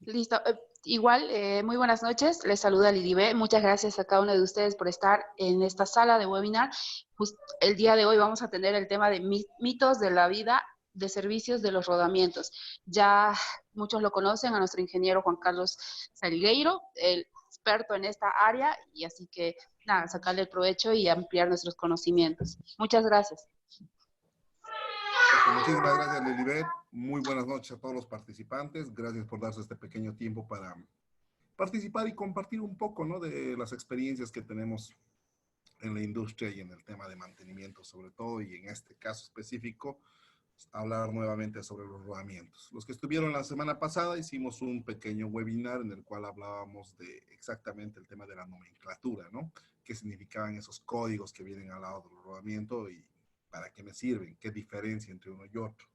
Listo. Igual, muy buenas noches. Les saluda Lilibé. Muchas gracias a cada uno de ustedes por estar en esta sala de webinar. El día de hoy vamos a tener el tema de mitos de la vida de servicios de los rodamientos. Ya muchos lo conocen a nuestro ingeniero Juan Carlos Salgueiro, el experto en esta área, y así que nada, sacarle el provecho y ampliar nuestros conocimientos. Muchas gracias. Perfecto, muchísimas gracias Lilibet. Muy buenas noches a todos los participantes. Gracias por darse este pequeño tiempo para participar y compartir un poco, ¿no?, de las experiencias que tenemos en la industria y en el tema de mantenimiento sobre todo, y en este caso específico, hablar nuevamente sobre los rodamientos. Los que estuvieron la semana pasada hicimos un pequeño webinar en el cual hablábamos de exactamente el tema de la nomenclatura, ¿no? ¿Qué significaban esos códigos que vienen al lado del rodamiento y para qué me sirven? ¿Qué diferencia entre uno y otro?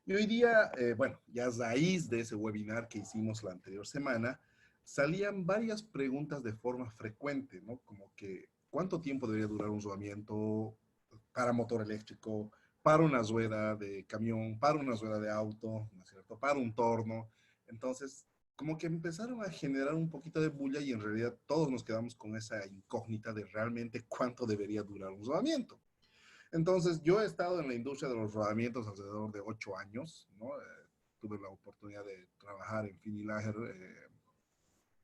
Y hoy día, bueno, ya a raíz de ese webinar que hicimos la anterior semana, salían varias preguntas de forma frecuente, ¿no? Como que, ¿cuánto tiempo debería durar un rodamiento para motor eléctrico, para una rueda de camión, para una rueda de auto, ¿no es cierto?, para un torno? Entonces, como que empezaron a generar un poquito de bulla y en realidad todos nos quedamos con esa incógnita de realmente cuánto debería durar un rodamiento. Entonces, yo he estado en la industria de los rodamientos alrededor de 8 años, ¿no? Tuve la oportunidad de trabajar en Finilager,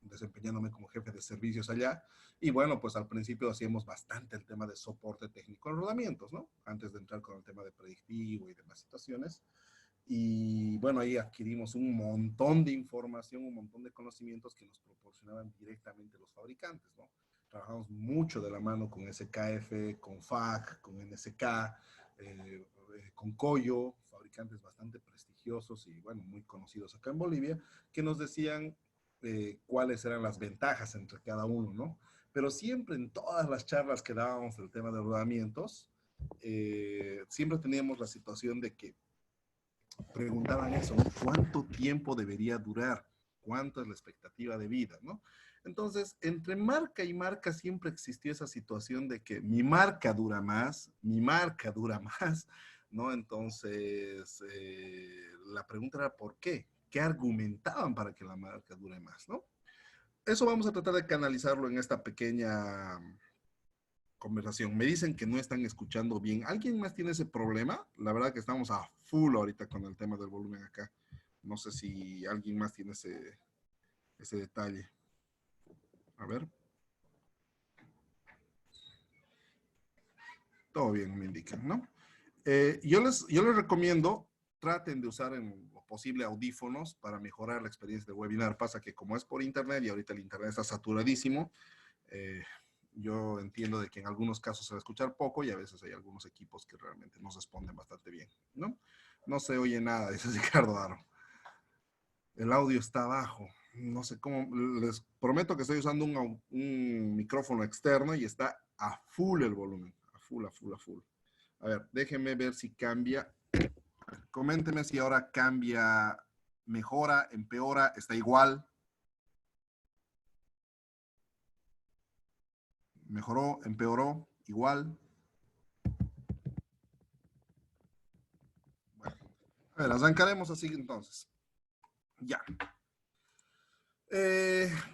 desempeñándome como jefe de servicios allá. Y bueno, pues al principio hacíamos bastante el tema de soporte técnico en rodamientos, ¿no? Antes de entrar con el tema de predictivo y demás situaciones. Y bueno, ahí adquirimos un montón de información, un montón de conocimientos que nos proporcionaban directamente los fabricantes, ¿no? Trabajamos mucho de la mano con SKF, con FAG, con NSK, con Coyo, fabricantes bastante prestigiosos y bueno, muy conocidos acá en Bolivia, que nos decían cuáles eran las ventajas entre cada uno, ¿no? Pero siempre en todas las charlas que dábamos del tema de rodamientos, siempre teníamos la situación de que preguntaban eso, ¿no? ¿Cuánto tiempo debería durar? ¿Cuánto es la expectativa de vida, no? Entonces, entre marca y marca siempre existió esa situación de que mi marca dura más, mi marca dura más, ¿no? Entonces, la pregunta era ¿por qué? ¿Qué argumentaban para que la marca dure más, no? Eso vamos a tratar de canalizarlo en esta pequeña conversación. Me dicen que no están escuchando bien. ¿Alguien más tiene ese problema? La verdad que estamos a full ahorita con el tema del volumen acá. No sé si alguien más tiene ese detalle. A ver. Todo bien, me indican, ¿no? Yo les recomiendo, traten de usar en lo posible audífonos para mejorar la experiencia de webinar. Pasa que como es por internet y ahorita el internet está saturadísimo, eh, yo entiendo de que en algunos casos se va a escuchar poco y a veces hay algunos equipos que realmente nos responden bastante bien, ¿no? No se oye nada, dice Ricardo Aro. El audio está bajo. No sé cómo, les prometo que estoy usando un micrófono externo y está a full el volumen, a full, a full, a full. A ver, déjenme ver si cambia. Coméntenme si ahora cambia, mejora, empeora, está igual. Mejoró, empeoró, igual. Bueno, a ver, arrancaremos así entonces. Ya.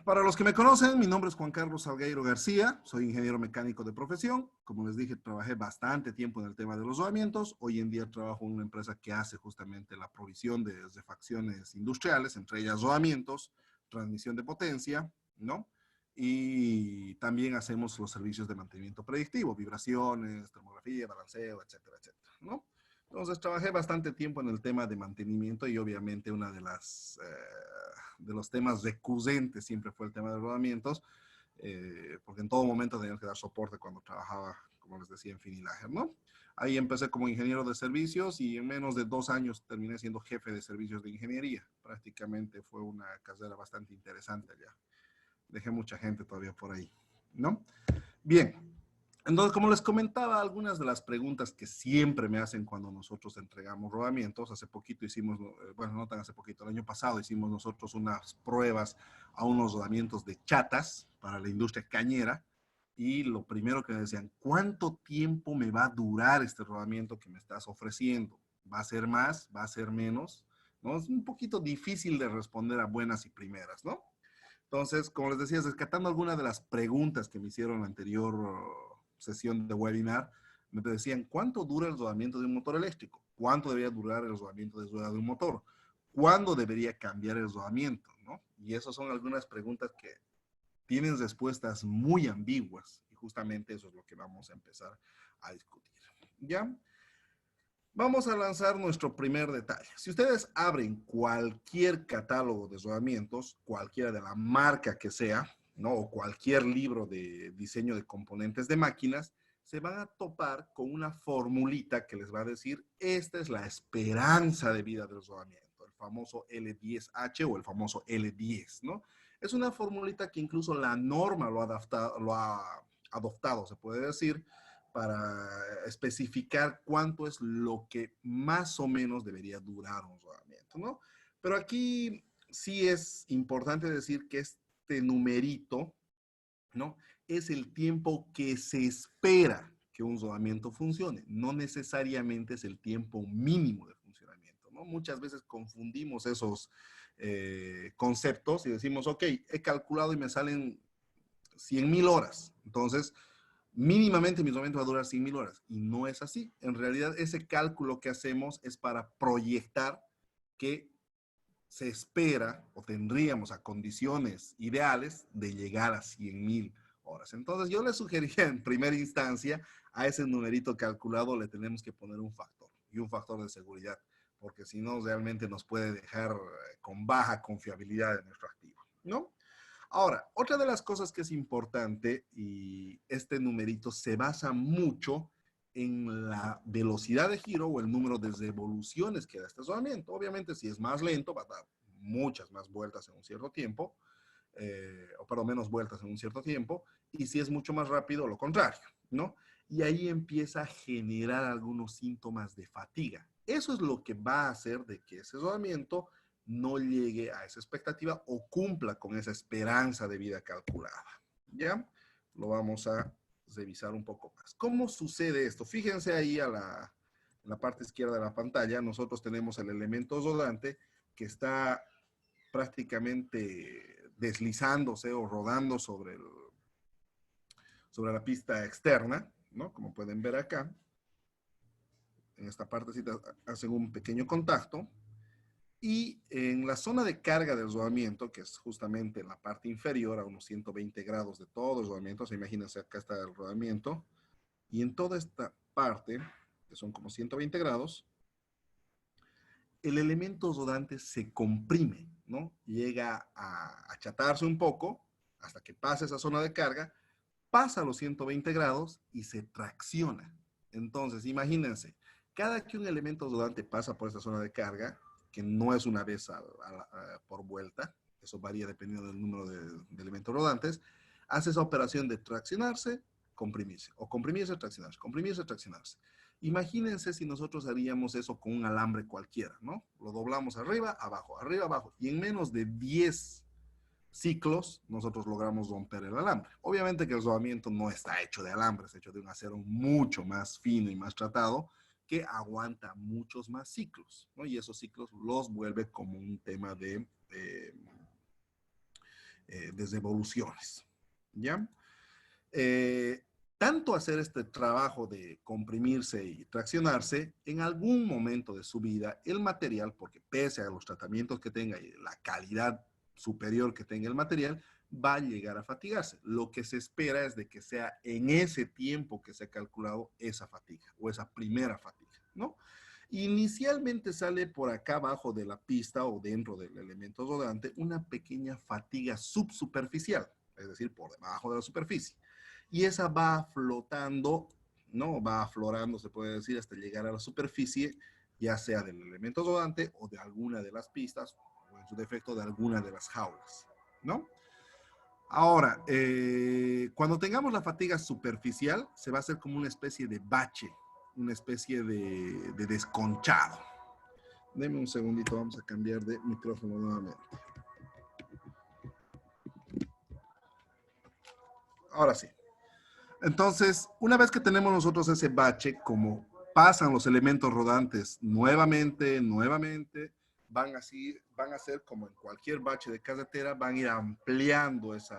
Para los que me conocen, mi nombre es Juan Carlos Salgueiro García, soy ingeniero mecánico de profesión. Como les dije, trabajé bastante tiempo en el tema de los rodamientos. Hoy en día trabajo en una empresa que hace justamente la provisión de refacciones industriales, entre ellas rodamientos, transmisión de potencia, ¿no? Y también hacemos los servicios de mantenimiento predictivo, vibraciones, termografía, balanceo, etcétera, etcétera, ¿no? Entonces trabajé bastante tiempo en el tema de mantenimiento y obviamente una de los temas recurrentes siempre fue el tema de rodamientos, porque en todo momento teníamos que dar soporte cuando trabajaba, como les decía, en Finilager, ¿no? Ahí empecé como ingeniero de servicios y en menos de 2 años terminé siendo jefe de servicios de ingeniería. Prácticamente fue una carrera bastante interesante allá. Dejé mucha gente todavía por ahí, ¿no? Bien, entonces, como les comentaba, algunas de las preguntas que siempre me hacen cuando nosotros entregamos rodamientos, hace poquito hicimos, bueno, no tan hace poquito, el año pasado hicimos nosotros unas pruebas a unos rodamientos de chatas para la industria cañera, y lo primero que me decían, ¿cuánto tiempo me va a durar este rodamiento que me estás ofreciendo? ¿Va a ser más? ¿Va a ser menos? ¿no? Es un poquito difícil de responder a buenas y primeras, ¿no? Entonces, como les decía, rescatando algunas de las preguntas que me hicieron en la anterior sesión de webinar, me decían, ¿cuánto dura el rodamiento de un motor eléctrico? ¿Cuánto debería durar el rodamiento de rueda de un motor? ¿Cuándo debería cambiar el rodamiento? ¿No? Y esas son algunas preguntas que tienen respuestas muy ambiguas y justamente eso es lo que vamos a empezar a discutir. ¿Ya? Vamos a lanzar nuestro primer detalle. Si ustedes abren cualquier catálogo de rodamientos, cualquiera de la marca que sea, ¿no? O cualquier libro de diseño de componentes de máquinas, se van a topar con una formulita que les va a decir, esta es la esperanza de vida del rodamiento, el famoso L10H o el famoso L10, ¿no? Es una formulita que incluso la norma lo ha adoptado, se puede decir, para especificar cuánto es lo que más o menos debería durar un rodamiento, ¿no? Pero aquí sí es importante decir que este numerito, ¿no? Es el tiempo que se espera que un rodamiento funcione, no necesariamente es el tiempo mínimo de funcionamiento, ¿no? Muchas veces confundimos esos conceptos y decimos, ok, he calculado y me salen 100.000 horas, entonces mínimamente mi rodamiento va a durar 100.000 horas. Y no es así. En realidad, ese cálculo que hacemos es para proyectar que se espera o tendríamos a condiciones ideales de llegar a 100.000 horas. Entonces, yo le sugería en primera instancia a ese numerito calculado le tenemos que poner un factor y un factor de seguridad, porque si no, realmente nos puede dejar con baja confiabilidad en nuestro activo, ¿no? Ahora, otra de las cosas que es importante, y este numerito se basa mucho en la velocidad de giro o el número de revoluciones que da este rodamiento. Obviamente, si es más lento, va a dar muchas más vueltas en un cierto tiempo, o por lo menos vueltas en un cierto tiempo, y si es mucho más rápido, lo contrario, ¿no? Y ahí empieza a generar algunos síntomas de fatiga. Eso es lo que va a hacer de que ese rodamiento no llegue a esa expectativa o cumpla con esa esperanza de vida calculada. ¿Ya? Lo vamos a revisar un poco más. ¿Cómo sucede esto? Fíjense ahí en la parte izquierda de la pantalla, nosotros tenemos el elemento rodante que está prácticamente deslizándose o rodando sobre la pista externa, ¿no? Como pueden ver acá. En esta partecita hacen un pequeño contacto. Y en la zona de carga del rodamiento, que es justamente en la parte inferior, a unos 120 grados de todo el rodamiento, se imagínense, acá está el rodamiento, y en toda esta parte, que son como 120 grados, el elemento rodante se comprime, ¿no? Llega a achatarse un poco hasta que pasa esa zona de carga, pasa a los 120 grados y se tracciona. Entonces, imagínense, cada que un elemento rodante pasa por esta zona de carga, que no es una vez por vuelta, eso varía dependiendo del número de elementos rodantes, hace esa operación de traccionarse, comprimirse, o comprimirse, traccionarse, comprimirse, traccionarse. Imagínense si nosotros haríamos eso con un alambre cualquiera, ¿no? Lo doblamos arriba, abajo, y en menos de 10 ciclos nosotros logramos romper el alambre. Obviamente que el rodamiento no está hecho de alambre, es hecho de un acero mucho más fino y más tratado, que aguanta muchos más ciclos, ¿no? Y esos ciclos los vuelve como un tema de devoluciones, ¿ya? Tanto hacer este trabajo de comprimirse y traccionarse, en algún momento de su vida, el material, porque pese a los tratamientos que tenga y la calidad superior que tenga el material, va a llegar a fatigarse. Lo que se espera es de que sea en ese tiempo que se ha calculado esa fatiga o esa primera fatiga, ¿no? Inicialmente sale por acá abajo de la pista o dentro del elemento rodante una pequeña fatiga subsuperficial, es decir, por debajo de la superficie. Y esa va flotando, ¿no? Va aflorando, se puede decir, hasta llegar a la superficie, ya sea del elemento rodante o de alguna de las pistas, o en su defecto de alguna de las jaulas, ¿no? Ahora, cuando tengamos la fatiga superficial, se va a hacer como una especie de bache, una especie de desconchado. Deme un segundito, vamos a cambiar de micrófono nuevamente. Ahora sí. Entonces, una vez que tenemos nosotros ese bache, como pasan los elementos rodantes nuevamente, van a ser como en cualquier bache de carretera, van a ir ampliando ese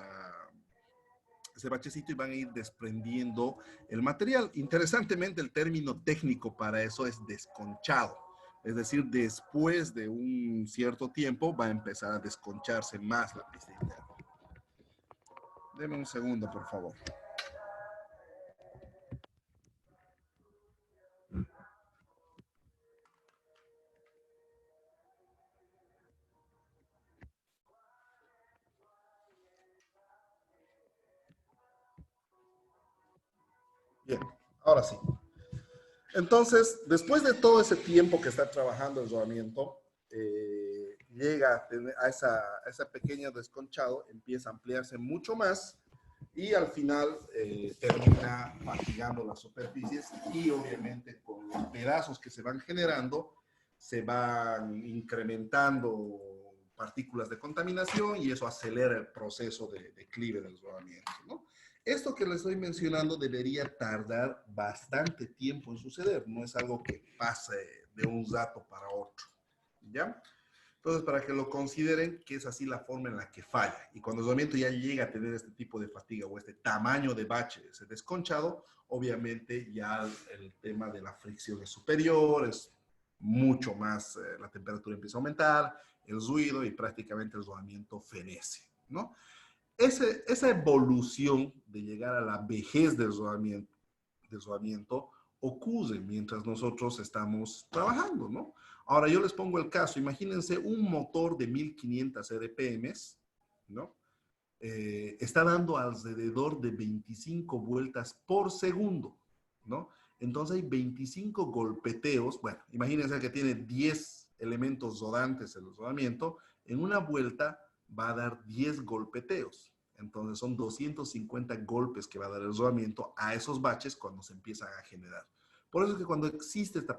bachecito y van a ir desprendiendo el material. Interesantemente, el término técnico para eso es desconchado. Es decir, después de un cierto tiempo va a empezar a desconcharse más la pista interna. Deme un segundo, por favor. Bien, ahora sí. Entonces, después de todo ese tiempo que está trabajando el rodamiento, llega a, tener a ese pequeño desconchado, empieza a ampliarse mucho más y al final termina fatigando las superficies y obviamente con los pedazos que se van generando, se van incrementando partículas de contaminación y eso acelera el proceso de declive del rodamiento, ¿no? Esto que les estoy mencionando debería tardar bastante tiempo en suceder, no es algo que pase de un rato para otro, ¿ya? Entonces, para que lo consideren que es así la forma en la que falla. Y cuando el rodamiento ya llega a tener este tipo de fatiga o este tamaño de bache, ese desconchado, obviamente ya el tema de la fricción es superior, es mucho más, la temperatura empieza a aumentar, el ruido y prácticamente el rodamiento fenece, ¿no? Esa evolución de llegar a la vejez del rodamiento ocurre mientras nosotros estamos trabajando, ¿no? Ahora yo les pongo el caso, imagínense un motor de 1500 RPMs, ¿no? Está dando alrededor de 25 vueltas por segundo, ¿no? Entonces hay 25 golpeteos, bueno, imagínense que tiene 10 elementos rodantes en el rodamiento, en una vuelta va a dar 10 golpeteos. Entonces son 250 golpes que va a dar el rodamiento a esos baches cuando se empiezan a generar. Por eso es que cuando existe esta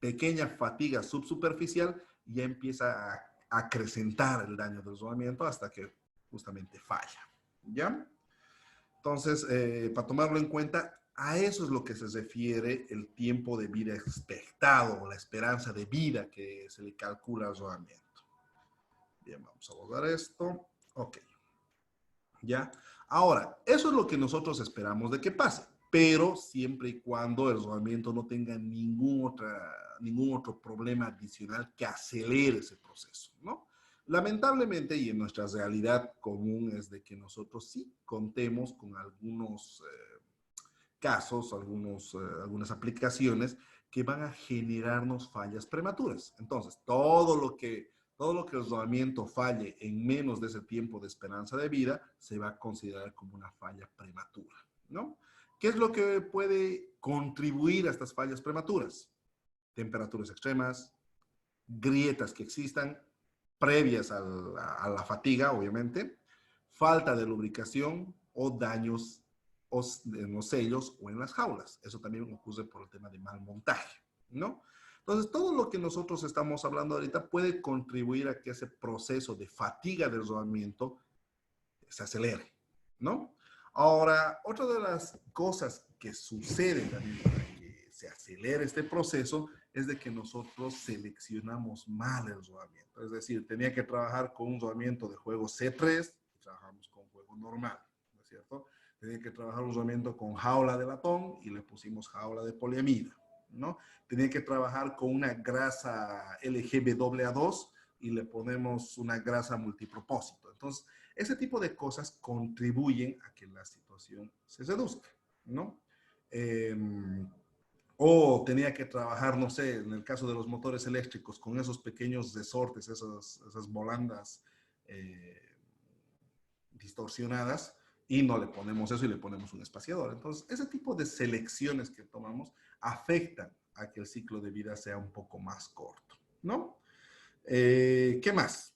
pequeña fatiga subsuperficial, ya empieza a acrecentar el daño del rodamiento hasta que justamente falla. ¿Ya? Entonces, para tomarlo en cuenta, a eso es lo que se refiere el tiempo de vida expectado o la esperanza de vida que se le calcula al rodamiento. Bien, vamos a borrar esto. Ok. ¿Ya? Ahora, eso es lo que nosotros esperamos de que pase, pero siempre y cuando el rodamiento no tenga ningún otro problema adicional que acelere ese proceso, ¿no? Lamentablemente, y en nuestra realidad común es de que nosotros sí contemos con algunos casos, algunas aplicaciones que van a generarnos fallas prematuras. Entonces, todo lo que el rodamiento falle en menos de ese tiempo de esperanza de vida se va a considerar como una falla prematura, ¿no? ¿Qué es lo que puede contribuir a estas fallas prematuras? Temperaturas extremas, grietas que existan previas a la fatiga, obviamente, falta de lubricación o daños en los sellos o en las jaulas. Eso también ocurre por el tema de mal montaje, ¿no? Entonces, todo lo que nosotros estamos hablando ahorita puede contribuir a que ese proceso de fatiga del rodamiento se acelere, ¿no? Ahora, otra de las cosas que suceden también para que se acelere este proceso es de que nosotros seleccionamos mal el rodamiento. Es decir, tenía que trabajar con un rodamiento de juego C3 y trabajamos con juego normal, ¿no es cierto? Tenía que trabajar un rodamiento con jaula de latón y le pusimos jaula de poliamida, ¿no? Tenía que trabajar con una grasa LGBAA2 y le ponemos una grasa multipropósito. Entonces, ese tipo de cosas contribuyen a que la situación se reduzca, ¿no? O tenía que trabajar, no sé, en el caso de los motores eléctricos, con esos pequeños resortes, esas volandas distorsionadas, y no le ponemos eso y le ponemos un espaciador. Entonces, ese tipo de selecciones que tomamos afectan a que el ciclo de vida sea un poco más corto, ¿no? ¿Qué más?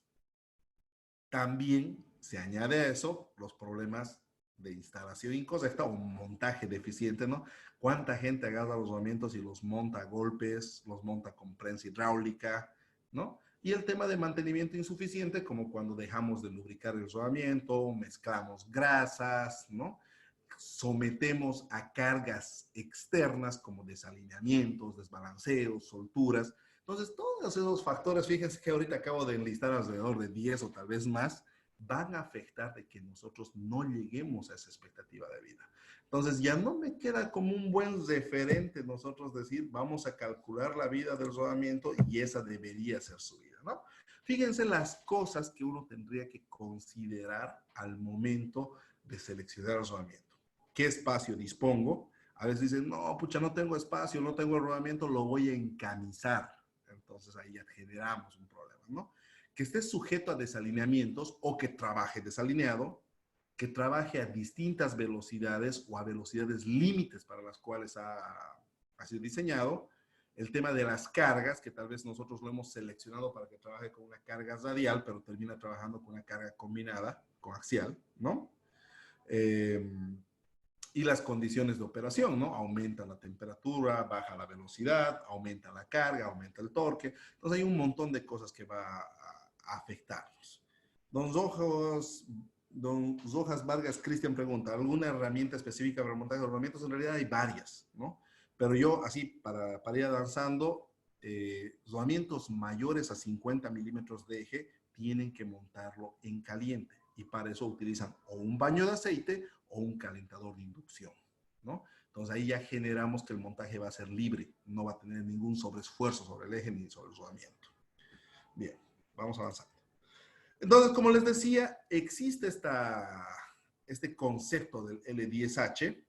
También se añade a eso los problemas de instalación incorrecta o montaje deficiente, ¿no? ¿Cuánta gente agarra los rodamientos y los monta a golpes, los monta con prensa hidráulica, ¿no? Y el tema de mantenimiento insuficiente, como cuando dejamos de lubricar el rodamiento, mezclamos grasas, ¿no? Sometemos a cargas externas como desalineamientos, desbalanceos, solturas, Entonces, todos esos factores, fíjense que ahorita acabo de enlistar alrededor de 10 o tal vez más, van a afectar de que nosotros no lleguemos a esa expectativa de vida. Entonces, ya no me queda como un buen referente nosotros decir, vamos a calcular la vida del rodamiento y esa debería ser su vida, ¿no? Fíjense las cosas que uno tendría que considerar al momento de seleccionar el rodamiento. ¿Qué espacio dispongo? A veces dicen, no, pucha, no tengo espacio, no tengo el rodamiento, lo voy a encamisar. Entonces ahí ya generamos un problema, ¿no? Que esté sujeto a desalineamientos o que trabaje desalineado, que trabaje a distintas velocidades o a velocidades límites para las cuales ha sido diseñado. El tema de las cargas, que tal vez nosotros lo hemos seleccionado para que trabaje con una carga radial, pero termina trabajando con una carga combinada, con axial, ¿no? Y las condiciones de operación, ¿no? Aumenta la temperatura, baja la velocidad, aumenta la carga, aumenta el torque. Entonces hay un montón de cosas que va a afectarnos. Don Rojas Vargas Cristian pregunta, ¿alguna herramienta específica para el montaje de herramientas? En realidad hay varias, ¿no? Pero yo, así, para ir avanzando, rodamientos mayores a 50 milímetros de eje tienen que montarlo en caliente. Y para eso utilizan o un baño de aceite o un calentador de inducción, ¿no? Entonces ahí ya generamos que el montaje va a ser libre, no va a tener ningún sobreesfuerzo sobre el eje ni sobre el rodamiento. Bien, vamos avanzando. Entonces, como les decía, existe este concepto del L10H,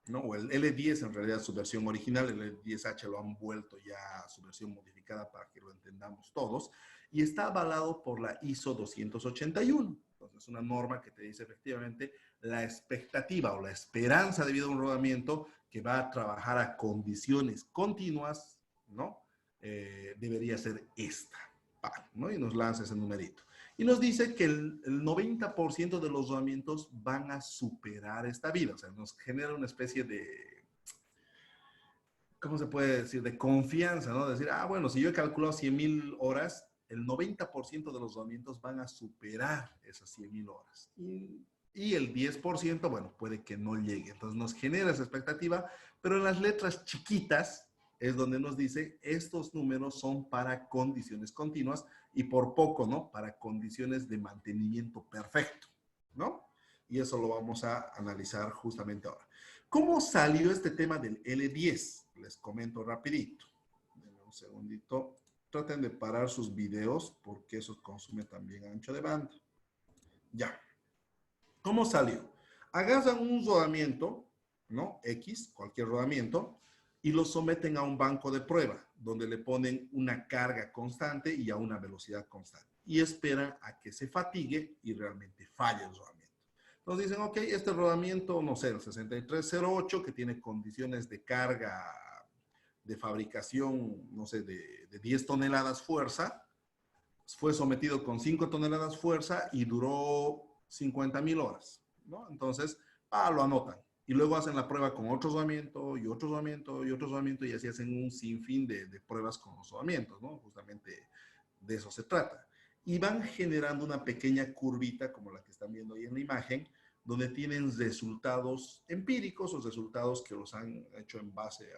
¿no? O el L10 en realidad es su versión original, el L10H lo han vuelto ya a su versión modificada para que lo entendamos todos, y está avalado por la ISO 281. Entonces es una norma que te dice efectivamente la expectativa o la esperanza de vida de un rodamiento que va a trabajar a condiciones continuas, ¿no? Debería ser esta, ¿no? Y nos lanza ese numerito. Y nos dice que el 90% de los rodamientos van a superar esta vida. O sea, nos genera una especie de, ¿cómo se puede decir? De confianza, ¿no? Decir, bueno, si yo he calculado 100,000 horas, el 90% de los rodamientos van a superar esas 100,000 horas. Y el 10%, bueno, puede que no llegue. Entonces nos genera esa expectativa, pero en las letras chiquitas es donde nos dice, estos números son para condiciones continuas y por poco, ¿no? Para condiciones de mantenimiento perfecto, ¿no? Y eso lo vamos a analizar justamente ahora. ¿Cómo salió este tema del L10? Les comento rapidito. Denme un segundito. Traten de parar sus videos porque eso consume también ancho de banda. Ya. ¿Cómo salió? Agarran un rodamiento, ¿no? X, cualquier rodamiento, y lo someten a un banco de prueba, donde le ponen una carga constante y a una velocidad constante. Y esperan a que se fatigue y realmente falle el rodamiento. Entonces dicen, ok, este rodamiento, no sé, el 6308, que tiene condiciones de carga de fabricación, no sé, de 10 toneladas fuerza, fue sometido con 5 toneladas fuerza y duró 50,000 horas, ¿no? Entonces, lo anotan. Y luego hacen la prueba con otro rodamiento y otro rodamiento y otro rodamiento y así hacen un sinfín de pruebas con los rodamientos, ¿no? Justamente de eso se trata. Y van generando una pequeña curvita como la que están viendo ahí en la imagen, donde tienen resultados empíricos o resultados que los han hecho en base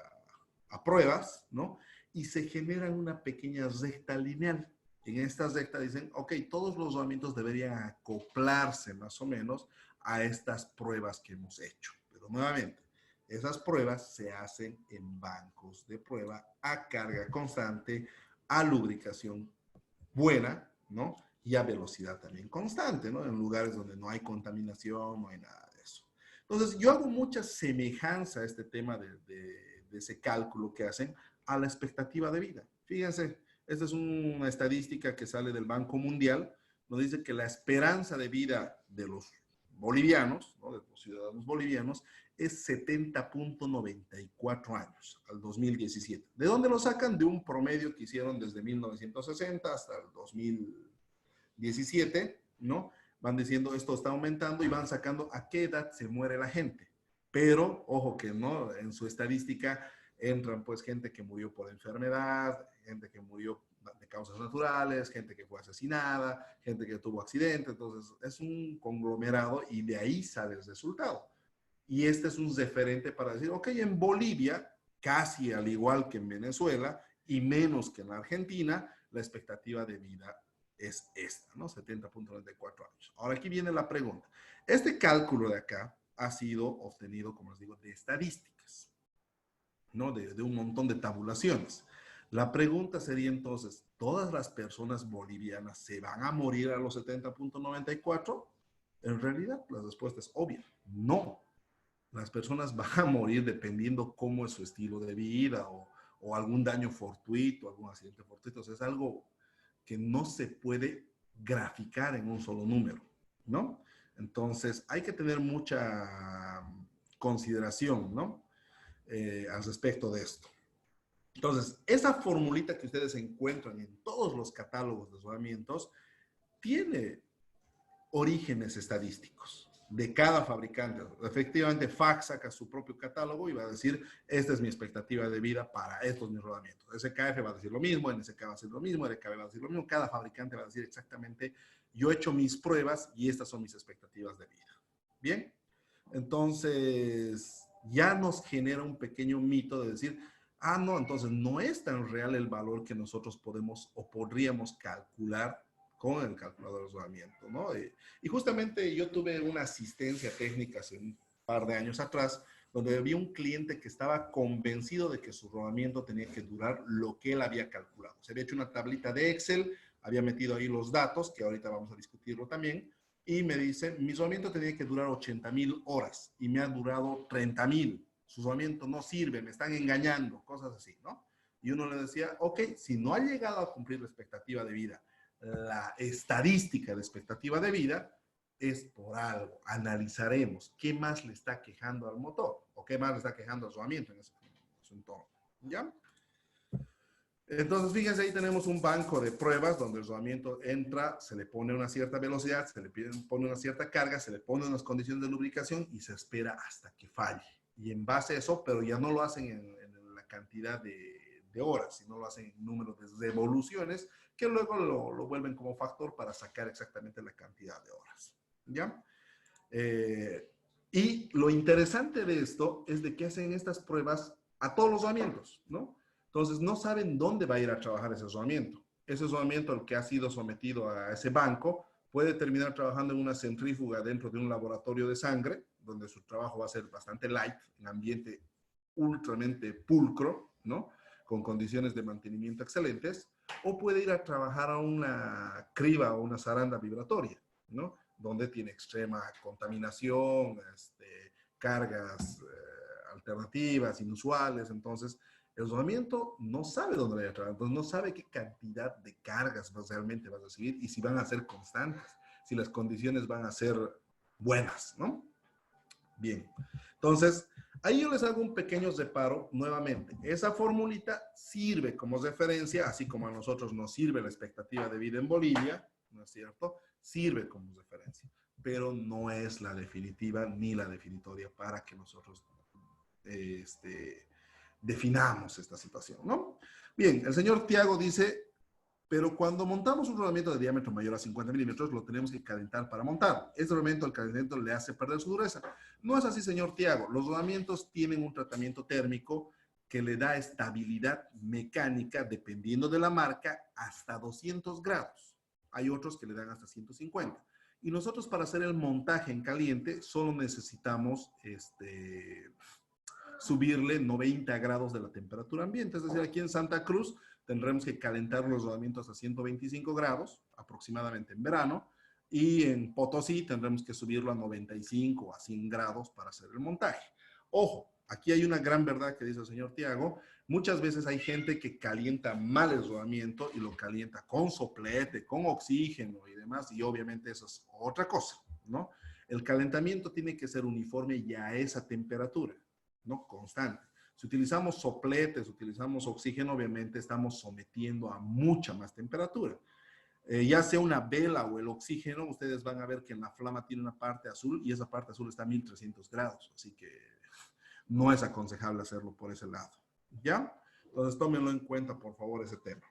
a pruebas, ¿no? Y se generan una pequeña recta lineal. En esta recta dicen, ok, todos los rodamientos deberían acoplarse más o menos a estas pruebas que hemos hecho. Pero nuevamente, esas pruebas se hacen en bancos de prueba a carga constante, a lubricación buena, ¿no? Y a velocidad también constante, ¿no? En lugares donde no hay contaminación, no hay nada de eso. Entonces, yo hago mucha semejanza a este tema de ese cálculo que hacen a la expectativa de vida. Fíjense, esta es una estadística que sale del Banco Mundial, nos dice que la esperanza de vida de los bolivianos, ¿no? De los ciudadanos bolivianos, es 70.94 años al 2017. ¿De dónde lo sacan? De un promedio que hicieron desde 1960 hasta el 2017, ¿no? Van diciendo esto está aumentando y van sacando a qué edad se muere la gente. Pero, ojo que no, en su estadística entran pues gente que murió por enfermedad, gente que murió de causas naturales, gente que fue asesinada, gente que tuvo accidente. Entonces es un conglomerado y de ahí sale el resultado. Y este es un referente para decir, ok, en Bolivia, casi al igual que en Venezuela, y menos que en la Argentina, la expectativa de vida es esta, ¿no? 70.94 años. Ahora aquí viene la pregunta. Este cálculo de acá ha sido obtenido, como les digo, de estadísticas, ¿no? De un montón de tabulaciones. La pregunta sería entonces, ¿todas las personas bolivianas se van a morir a los 70.94? En realidad, la respuesta es obvia, no. Las personas van a morir dependiendo cómo es su estilo de vida o algún daño fortuito, algún accidente fortuito. O sea, es algo que no se puede graficar en un solo número, ¿no? Entonces, hay que tener mucha consideración, ¿no? Al respecto de esto. Entonces, esa formulita que ustedes encuentran en todos los catálogos de rodamientos tiene orígenes estadísticos de cada fabricante. Efectivamente, FAC saca su propio catálogo y va a decir, esta es mi expectativa de vida para estos mis rodamientos. SKF va a decir lo mismo, NSK va a decir lo mismo, RKB va a decir lo mismo, cada fabricante va a decir exactamente, yo he hecho mis pruebas y estas son mis expectativas de vida. Bien, entonces ya nos genera un pequeño mito de decir, ah, no, entonces no es tan real el valor que nosotros podemos o podríamos calcular con el calculador de rodamiento, ¿no? Y justamente yo tuve una asistencia técnica hace un par de años atrás, donde había un cliente que estaba convencido de que su rodamiento tenía que durar lo que él había calculado. Se había hecho una tablita de Excel, había metido ahí los datos, que ahorita vamos a discutirlo también, y me dice, mi rodamiento tenía que durar 80,000 horas y me ha durado 30,000. Su rodamiento no sirve, me están engañando, cosas así, ¿no? Y uno le decía, ok, si no ha llegado a cumplir la expectativa de vida, la estadística de expectativa de vida, es por algo. Analizaremos qué más le está quejando al motor o qué más le está quejando al rodamiento en ese entorno. ¿Ya? Entonces, fíjense, ahí tenemos un banco de pruebas donde el rodamiento entra, se le pone una cierta velocidad, se le pone una cierta carga, se le pone unas condiciones de lubricación y se espera hasta que falle. Y en base a eso, pero ya no lo hacen en la cantidad de horas, sino lo hacen en número de revoluciones, que luego lo vuelven como factor para sacar exactamente la cantidad de horas. ¿Ya? Y lo interesante de esto es de que hacen estas pruebas a todos los rodamientos, ¿no? Entonces, no saben dónde va a ir a trabajar ese rodamiento. Ese rodamiento al que ha sido sometido a ese banco puede terminar trabajando en una centrífuga dentro de un laboratorio de sangre, donde su trabajo va a ser bastante light, en ambiente ultramente pulcro, ¿no? Con condiciones de mantenimiento excelentes, o puede ir a trabajar a una criba o una zaranda vibratoria, ¿no? Donde tiene extrema contaminación, cargas alternativas, inusuales. Entonces, el rodamiento no sabe dónde va a trabajar, entonces no sabe qué cantidad de cargas realmente va a recibir y si van a ser constantes, si las condiciones van a ser buenas, ¿no? Bien, entonces, ahí yo les hago un pequeño reparo nuevamente. Esa formulita sirve como referencia, así como a nosotros nos sirve la expectativa de vida en Bolivia, ¿no es cierto? Sirve como referencia, pero no es la definitiva ni la definitoria para que nosotros definamos esta situación, ¿no? Bien, el señor Tiago dice, pero cuando montamos un rodamiento de diámetro mayor a 50 milímetros, lo tenemos que calentar para montar. Este rodamiento, el calentamiento le hace perder su dureza. No es así, señor Tiago. Los rodamientos tienen un tratamiento térmico que le da estabilidad mecánica, dependiendo de la marca, hasta 200 grados. Hay otros que le dan hasta 150. Y nosotros para hacer el montaje en caliente solo necesitamos subirle 90 grados de la temperatura ambiente. Es decir, aquí en Santa Cruz tendremos que calentar los rodamientos a 125 grados aproximadamente en verano, y en Potosí tendremos que subirlo a 95 o a 100 grados para hacer el montaje. Ojo, aquí hay una gran verdad que dice el señor Tiago. Muchas veces hay gente que calienta mal el rodamiento y lo calienta con soplete, con oxígeno y demás, y obviamente eso es otra cosa, ¿no? El calentamiento tiene que ser uniforme y a esa temperatura, ¿no? Constante. Si utilizamos sopletes, utilizamos oxígeno, obviamente estamos sometiendo a mucha más temperatura. Ya sea una vela o el oxígeno, ustedes van a ver que en la flama tiene una parte azul y esa parte azul está a 1300 grados, así que no es aconsejable hacerlo por ese lado. ¿Ya? Entonces tómenlo en cuenta, por favor, ese tema.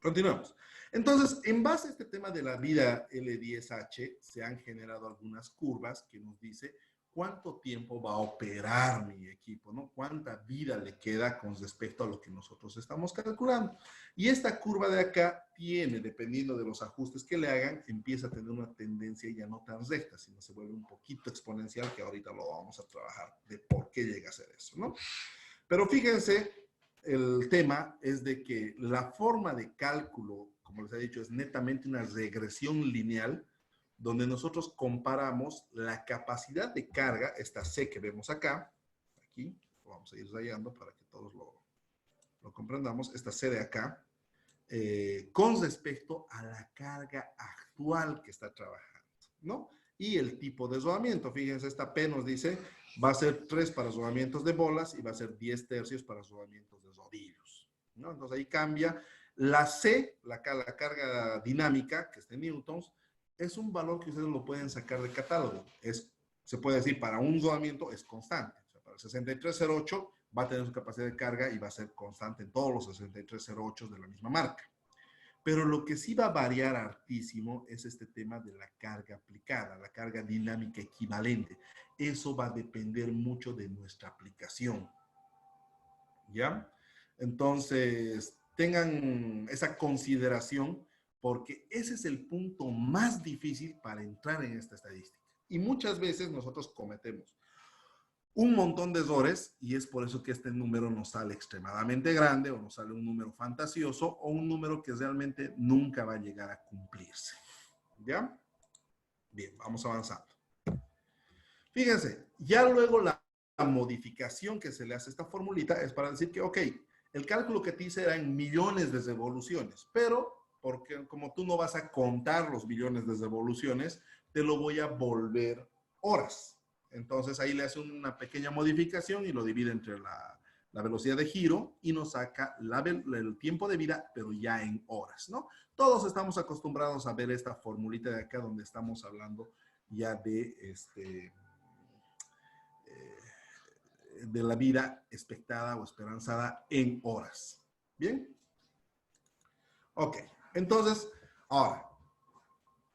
Continuamos. Entonces, en base a este tema de la vida L10H, se han generado algunas curvas que nos dice cuánto tiempo va a operar mi equipo, ¿no? Cuánta vida le queda con respecto a lo que nosotros estamos calculando. Y esta curva de acá tiene, dependiendo de los ajustes que le hagan, empieza a tener una tendencia ya no tan recta, sino se vuelve un poquito exponencial, que ahorita lo vamos a trabajar de por qué llega a ser eso, ¿no? Pero fíjense, el tema es de que la forma de cálculo, como les he dicho, es netamente una regresión lineal, donde nosotros comparamos la capacidad de carga, esta C que vemos acá, aquí, lo vamos a ir rayando para que todos lo comprendamos, esta C de acá, con respecto a la carga actual que está trabajando, ¿no? Y el tipo de rodamiento, fíjense, esta P nos dice, va a ser 3 para rodamientos de bolas y va a ser 10 tercios para rodamientos de rodillos, ¿no? Entonces ahí cambia. La C, la carga dinámica, que es de newtons, es un valor que ustedes lo pueden sacar de catálogo. Se puede decir, para un rodamiento es constante. O sea, para el 6308 va a tener su capacidad de carga y va a ser constante en todos los 6308 de la misma marca. Pero lo que sí va a variar hartísimo es este tema de la carga aplicada, la carga dinámica equivalente. Eso va a depender mucho de nuestra aplicación. ¿Ya? Entonces, tengan esa consideración porque ese es el punto más difícil para entrar en esta estadística. Y muchas veces nosotros cometemos un montón de errores y es por eso que este número nos sale extremadamente grande o nos sale un número fantasioso o un número que realmente nunca va a llegar a cumplirse. ¿Ya? Bien, vamos avanzando. Fíjense, ya luego la modificación que se le hace a esta formulita es para decir que, ok, el cálculo que te hice era en millones de revoluciones, pero porque como tú no vas a contar los millones de revoluciones, te lo voy a volver horas. Entonces ahí le hace una pequeña modificación y lo divide entre la velocidad de giro y nos saca el tiempo de vida, pero ya en horas, ¿no? Todos estamos acostumbrados a ver esta formulita de acá donde estamos hablando ya de de la vida expectada o esperanzada en horas. ¿Bien? Ok. Entonces, ahora,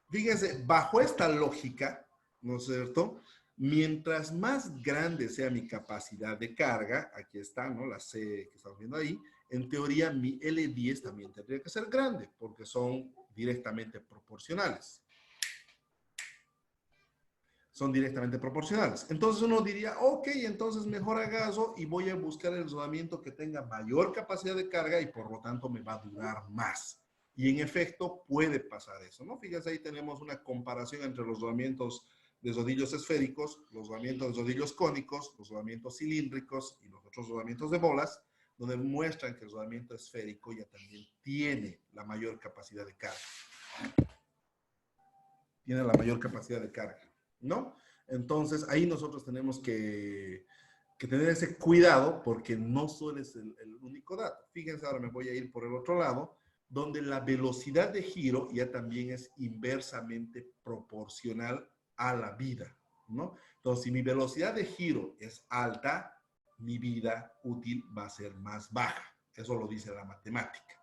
fíjense, bajo esta lógica, ¿no es cierto? Mientras más grande sea mi capacidad de carga, aquí está, ¿no? La C que estamos viendo ahí, en teoría mi L10 también tendría que ser grande, porque son directamente proporcionales. Son directamente proporcionales. Entonces uno diría, ok, entonces mejor agazo y voy a buscar el rodamiento que tenga mayor capacidad de carga y por lo tanto me va a durar más. Y en efecto puede pasar eso, ¿no? Fíjense, ahí tenemos una comparación entre los rodamientos de rodillos esféricos, los rodamientos de rodillos cónicos, los rodamientos cilíndricos y los otros rodamientos de bolas, donde muestran que el rodamiento esférico ya también tiene la mayor capacidad de carga. Tiene la mayor capacidad de carga, ¿no? Entonces, ahí nosotros tenemos que tener ese cuidado porque no solo es el único dato. Fíjense, ahora me voy a ir por el otro lado, donde la velocidad de giro ya también es inversamente proporcional a la vida, ¿no? Entonces, si mi velocidad de giro es alta, mi vida útil va a ser más baja. Eso lo dice la matemática.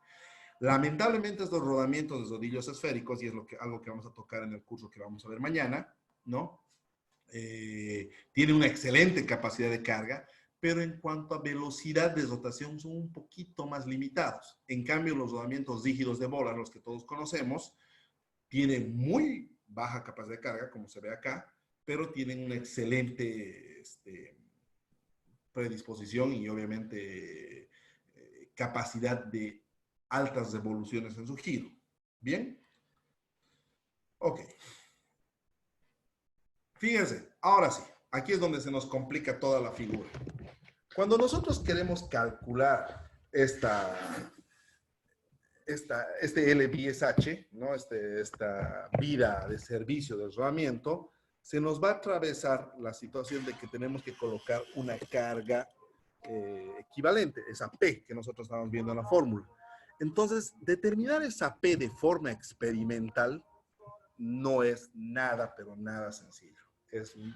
Lamentablemente estos rodamientos de rodillos esféricos, y es algo que vamos a tocar en el curso que vamos a ver mañana, ¿no? Tiene una excelente capacidad de carga, pero en cuanto a velocidad de rotación son un poquito más limitados. En cambio, los rodamientos rígidos de bola, los que todos conocemos, tienen muy baja capacidad de carga, como se ve acá, pero tienen una excelente predisposición y obviamente capacidad de altas revoluciones en su giro. ¿Bien? Ok. Fíjense, ahora sí, aquí es donde se nos complica toda la figura. Cuando nosotros queremos calcular este LBSH, ¿no? Esta vida de servicio del rodamiento, se nos va a atravesar la situación de que tenemos que colocar una carga equivalente, esa P que nosotros estamos viendo en la fórmula. Entonces, determinar esa P de forma experimental no es nada, pero nada sencillo.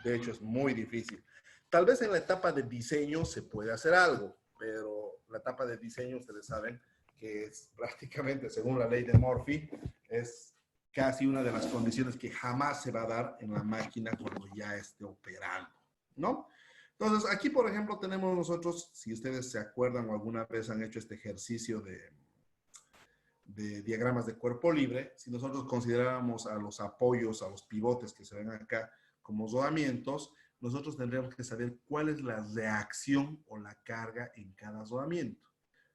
De hecho, es muy difícil. Tal vez en la etapa de diseño se puede hacer algo, pero la etapa de diseño, ustedes saben que es prácticamente, según la ley de Murphy, es casi una de las condiciones que jamás se va a dar en la máquina cuando ya esté operando, ¿no? Entonces, aquí, por ejemplo, tenemos nosotros, si ustedes se acuerdan o alguna vez han hecho este ejercicio de diagramas de cuerpo libre, si nosotros consideráramos a los apoyos, a los pivotes que se ven acá como rodamientos, nosotros tendríamos que saber cuál es la reacción o la carga en cada rodamiento.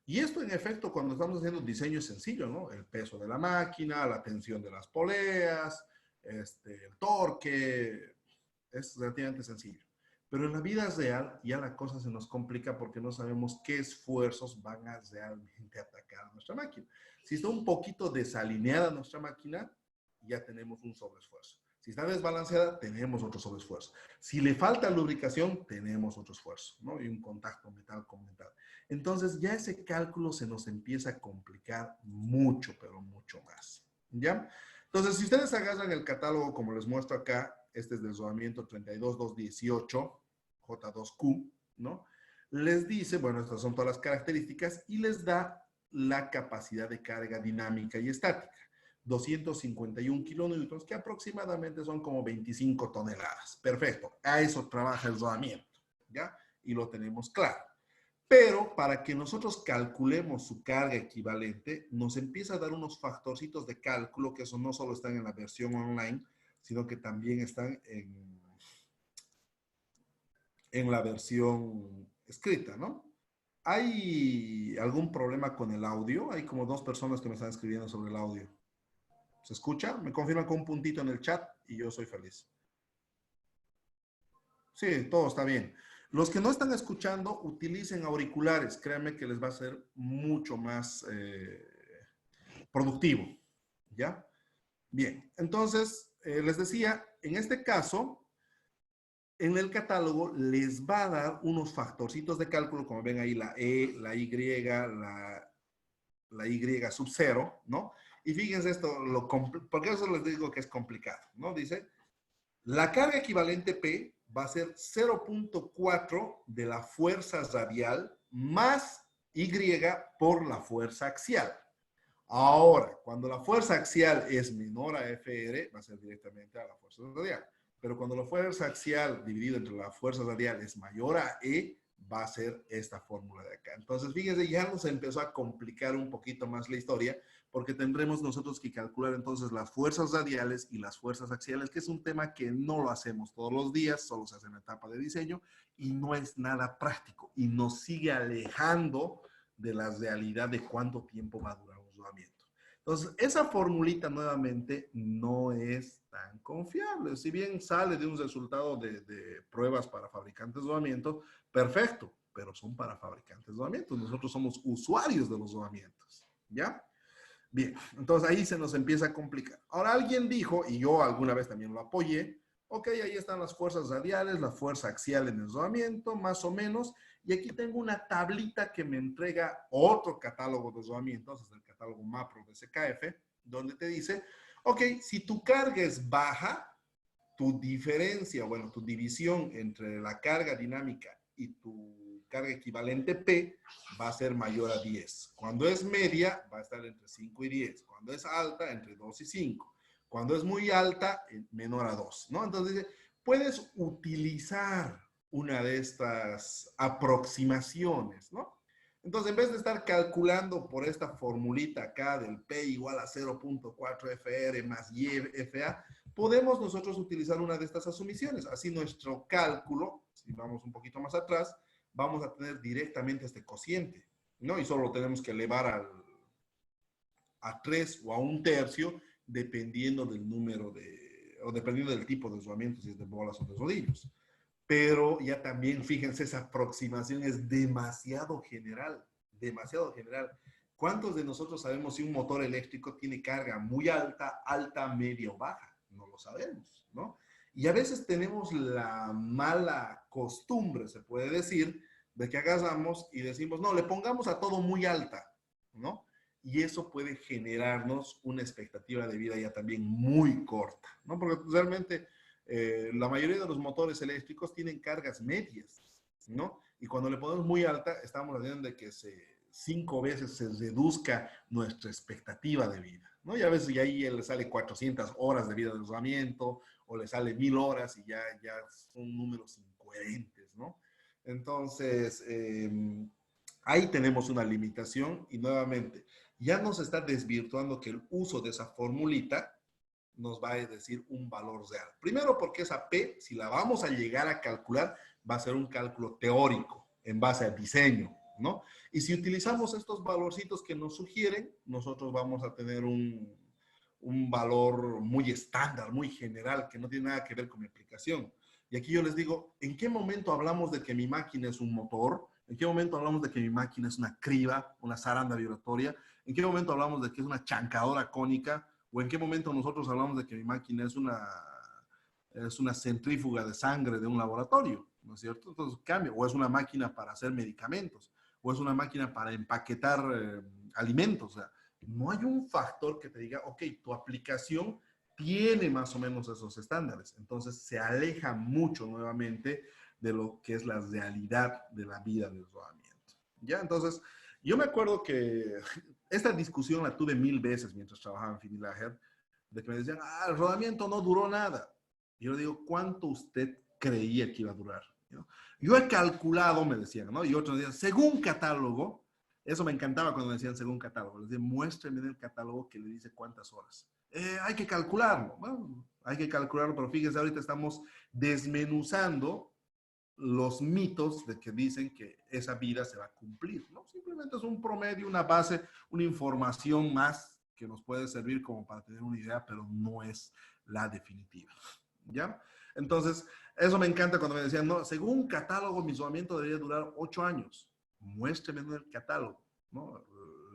Y esto, en efecto, cuando estamos haciendo diseño es sencillo, ¿no? El peso de la máquina, la tensión de las poleas, el torque, es relativamente sencillo. Pero en la vida real ya la cosa se nos complica porque no sabemos qué esfuerzos van a realmente atacar a nuestra máquina. Si está un poquito desalineada nuestra máquina, ya tenemos un sobreesfuerzo. Si está desbalanceada, tenemos otro sobreesfuerzo. Si le falta lubricación, tenemos otro esfuerzo, ¿no? Y un contacto metal con metal. Entonces ya ese cálculo se nos empieza a complicar mucho, pero mucho más, ¿ya? Entonces, si ustedes agarran el catálogo, como les muestro acá, este es del rodamiento 32218, J2Q, ¿no? Les dice, bueno, estas son todas las características y les da la capacidad de carga dinámica y estática. 251 kilonewtons, que aproximadamente son como 25 toneladas. Perfecto, a eso trabaja el rodamiento, ¿ya? Y lo tenemos claro. Pero para que nosotros calculemos su carga equivalente, nos empieza a dar unos factorcitos de cálculo que eso no solo están en la versión online, sino que también están en la versión escrita, ¿no? ¿Hay algún problema con el audio? Hay como 2 personas que me están escribiendo sobre el audio. ¿Se escucha? Me confirman con un puntito en el chat y yo soy feliz. Sí, todo está bien. Los que no están escuchando, utilicen auriculares. Créanme que les va a ser mucho más productivo. ¿Ya? Bien, entonces, les decía, en este caso, en el catálogo les va a dar unos factorcitos de cálculo, como ven ahí la E, la Y, la Y sub 0, ¿no? Y fíjense esto, porque eso les digo que es complicado, ¿no? Dice, la carga equivalente P va a ser 0.4 de la fuerza radial más Y por la fuerza axial. Ahora, cuando la fuerza axial es menor a FR, va a ser directamente a la fuerza radial. Pero cuando la fuerza axial dividido entre la fuerza radial es mayor a E, va a ser esta fórmula de acá. Entonces, fíjense, ya nos empezó a complicar un poquito más la historia, porque tendremos nosotros que calcular entonces las fuerzas radiales y las fuerzas axiales, que es un tema que no lo hacemos todos los días, solo se hace en la etapa de diseño, y no es nada práctico, y nos sigue alejando de la realidad de cuánto tiempo va a durar un rodamiento. Entonces, esa formulita nuevamente no es tan confiable. Si bien sale de un resultado de pruebas para fabricantes de rodamientos, perfecto, pero son para fabricantes de rodamientos. Nosotros somos usuarios de los rodamientos, ¿ya? Bien, entonces ahí se nos empieza a complicar. Ahora alguien dijo, y yo alguna vez también lo apoyé, ok, ahí están las fuerzas radiales, la fuerza axial en el rodamiento, más o menos, y aquí tengo una tablita que me entrega otro catálogo de rodamientos, es el catálogo MAPRO de SKF, donde te dice, ok, si tu carga es baja, tu diferencia, bueno, tu división entre la carga dinámica y tu carga equivalente P va a ser mayor a 10. Cuando es media, va a estar entre 5 y 10. Cuando es alta, entre 2 y 5. Cuando es muy alta, menor a 2, ¿no? Entonces, puedes utilizar una de estas aproximaciones, ¿no? Entonces, en vez de estar calculando por esta formulita acá del P igual a 0.4 FR más Y FA, podemos nosotros utilizar una de estas asumiciones. Así nuestro cálculo, si vamos un poquito más atrás, vamos a tener directamente este cociente, ¿no? Y solo lo tenemos que elevar a 3 o a 1/3, dependiendo del número o dependiendo del tipo de rodamiento, si es de bolas o de rodillos. Pero ya también, fíjense, esa aproximación es demasiado general, demasiado general. ¿Cuántos de nosotros sabemos si un motor eléctrico tiene carga muy alta, alta, media o baja? No lo sabemos, ¿no? Y a veces tenemos la mala costumbre, se puede decir, de que agarramos y decimos, no, le pongamos a todo muy alta, ¿no? Y eso puede generarnos una expectativa de vida ya también muy corta, ¿no? Porque realmente la mayoría de los motores eléctricos tienen cargas medias, ¿no? Y cuando le ponemos muy alta, estamos haciendo de que 5 veces se reduzca nuestra expectativa de vida, ¿no? Y a veces ya ahí le sale 400 horas de vida de rodamiento, o le sale 1000 horas y ya son números coherentes, ¿no? Entonces, ahí tenemos una limitación y nuevamente ya nos está desvirtuando que el uso de esa formulita nos va a decir un valor real. Primero porque esa P, si la vamos a llegar a calcular, va a ser un cálculo teórico en base al diseño, ¿no? Y si utilizamos estos valorcitos que nos sugieren, nosotros vamos a tener un valor muy estándar, muy general, que no tiene nada que ver con mi aplicación. Y aquí yo les digo, ¿en qué momento hablamos de que mi máquina es un motor? ¿En qué momento hablamos de que mi máquina es una criba, una zaranda vibratoria? ¿En qué momento hablamos de que es una chancadora cónica? ¿O en qué momento nosotros hablamos de que mi máquina es una centrífuga de sangre de un laboratorio? ¿No es cierto? Entonces cambia. O es una máquina para hacer medicamentos. O es una máquina para empaquetar alimentos. O sea, no hay un factor que te diga, ok, tu aplicación tiene más o menos esos estándares. Entonces se aleja mucho nuevamente de lo que es la realidad de la vida del rodamiento. ¿Ya? Entonces, yo me acuerdo que esta discusión la tuve 1000 veces mientras trabajaba en Finilager, de que me decían, el rodamiento no duró nada. Y yo le digo, ¿cuánto usted creía que iba a durar? ¿No? Yo he calculado, me decían, ¿no? Y otros decían, según catálogo, eso me encantaba cuando me decían según catálogo. Les decía, muéstrenme en el catálogo que le dice cuántas horas. Hay que calcularlo. Bueno, hay que calcularlo, pero fíjense, ahorita estamos desmenuzando los mitos de que dicen que esa vida se va a cumplir, ¿no? Simplemente es un promedio, una base, una información más que nos puede servir como para tener una idea, pero no es la definitiva, ¿ya? Entonces, eso me encanta cuando me decían, no, según catálogo, mi isolamiento debería durar 8 años. Muéstreme en el catálogo, ¿no?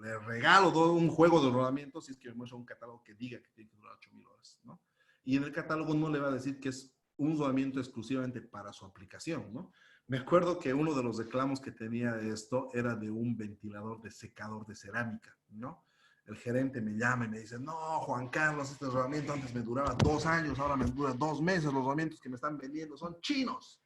Le regalo un juego de rodamiento si es que me muestra un catálogo que diga que tiene que durar 8000 horas, ¿no? Y en el catálogo no le va a decir que es un rodamiento exclusivamente para su aplicación, ¿no? Me acuerdo que uno de los reclamos que tenía de esto era de un ventilador de secador de cerámica, ¿no? El gerente me llama y me dice, no, Juan Carlos, este rodamiento antes me duraba 2 años, ahora me dura 2 meses, los rodamientos que me están vendiendo son chinos.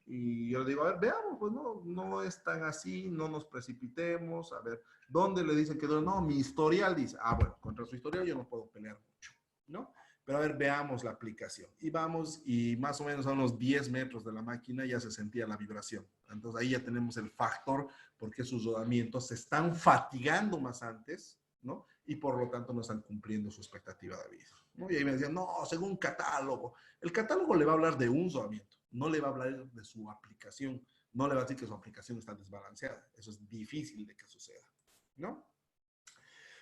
Y yo le digo, a ver, veamos, pues no, no es tan así, no nos precipitemos, a ver, ¿dónde le dicen que dura? No, mi historial dice, bueno, contra su historial yo no puedo pelear mucho, ¿no? Pero a ver, veamos la aplicación. Y vamos, y más o menos a unos 10 metros de la máquina ya se sentía la vibración. Entonces ahí ya tenemos el factor porque sus rodamientos se están fatigando más antes, ¿no? Y por lo tanto no están cumpliendo su expectativa de vida, ¿no? Y ahí me decían, no, según catálogo. El catálogo le va a hablar de un rodamiento, no le va a hablar de su aplicación, no le va a decir que su aplicación está desbalanceada. Eso es difícil de que suceda, ¿no?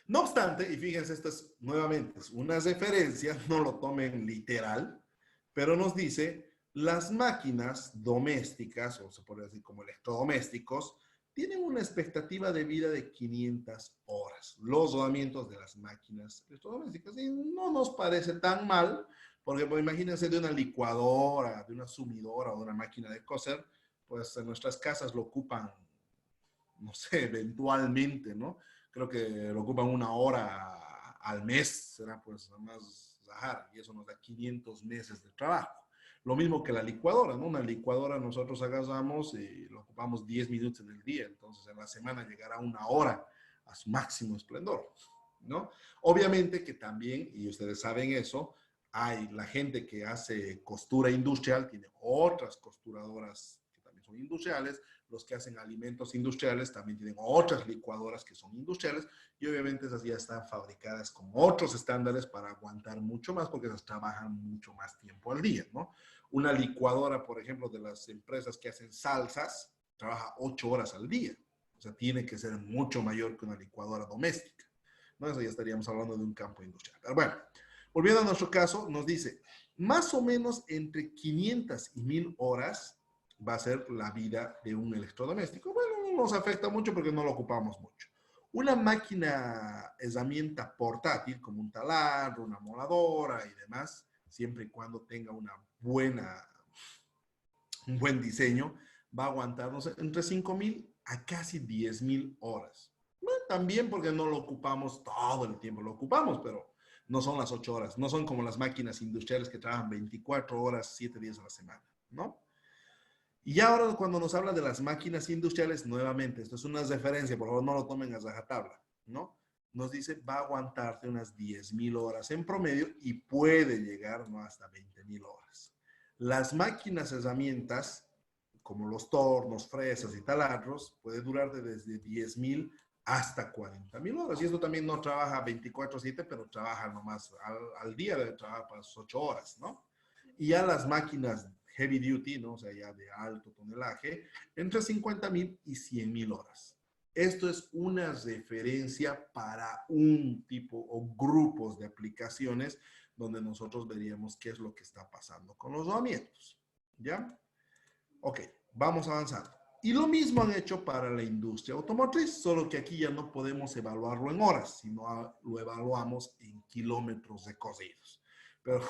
No obstante, y fíjense, esta es nuevamente una referencia, no lo tomen literal, pero nos dice, las máquinas domésticas, o se puede decir como electrodomésticos, tienen una expectativa de vida de 500 horas. Los rodamientos de las máquinas electrodomésticas. Y no nos parece tan mal, porque pues, imagínense de una licuadora, de una sumidora o de una máquina de coser, pues en nuestras casas lo ocupan, no sé, eventualmente, ¿no? Creo que lo ocupan 1 hora al mes, será pues más Zahara, y eso nos da 500 meses de trabajo. Lo mismo que la licuadora, ¿no? Una licuadora nosotros agarramos y lo ocupamos 10 minutos en el día, entonces en la semana llegará 1 hora a su máximo esplendor, ¿no? Obviamente que también, y ustedes saben eso, hay la gente que hace costura industrial, tiene otras costuradoras que también son industriales, los que hacen alimentos industriales también tienen otras licuadoras que son industriales y obviamente esas ya están fabricadas con otros estándares para aguantar mucho más porque esas trabajan mucho más tiempo al día, ¿no? Una licuadora, por ejemplo, de las empresas que hacen salsas, trabaja 8 horas al día. O sea, tiene que ser mucho mayor que una licuadora doméstica, ¿no? Eso ya estaríamos hablando de un campo industrial. Pero bueno, volviendo a nuestro caso, nos dice, más o menos entre 500 y 1000 horas va a ser la vida de un electrodoméstico. Bueno, no nos afecta mucho porque no lo ocupamos mucho. Una máquina, herramienta portátil, como un taladro, una moladora y demás, siempre y cuando tenga un buen diseño, va a aguantarnos entre 5000 a casi 10000 horas. Bueno, también porque no lo ocupamos todo el tiempo, lo ocupamos, pero no son las 8 horas, no son como las máquinas industriales que trabajan 24 horas, 7 días a la semana, ¿no? Y ahora cuando nos habla de las máquinas industriales, nuevamente, esto es una referencia, por favor no lo tomen a rajatabla, ¿no? Nos dice, va a aguantarte unas 10.000 horas en promedio y puede llegar, ¿no?, hasta 20.000 horas. Las máquinas herramientas como los tornos, fresas y taladros, puede durar desde 10.000 hasta 40.000 horas. Y esto también no trabaja 24/7, pero trabaja nomás al día, debe trabajar para sus 8 horas, ¿no? Y ya las máquinas heavy duty, ¿no? O sea, ya de alto tonelaje, entre 50.000 y 100.000 horas. Esto es una referencia para un tipo o grupos de aplicaciones donde nosotros veríamos qué es lo que está pasando con los rodamientos. ¿Ya? Ok, vamos avanzando. Y lo mismo han hecho para la industria automotriz, solo que aquí ya no podemos evaluarlo en horas, sino lo evaluamos en kilómetros recorridos. Pero,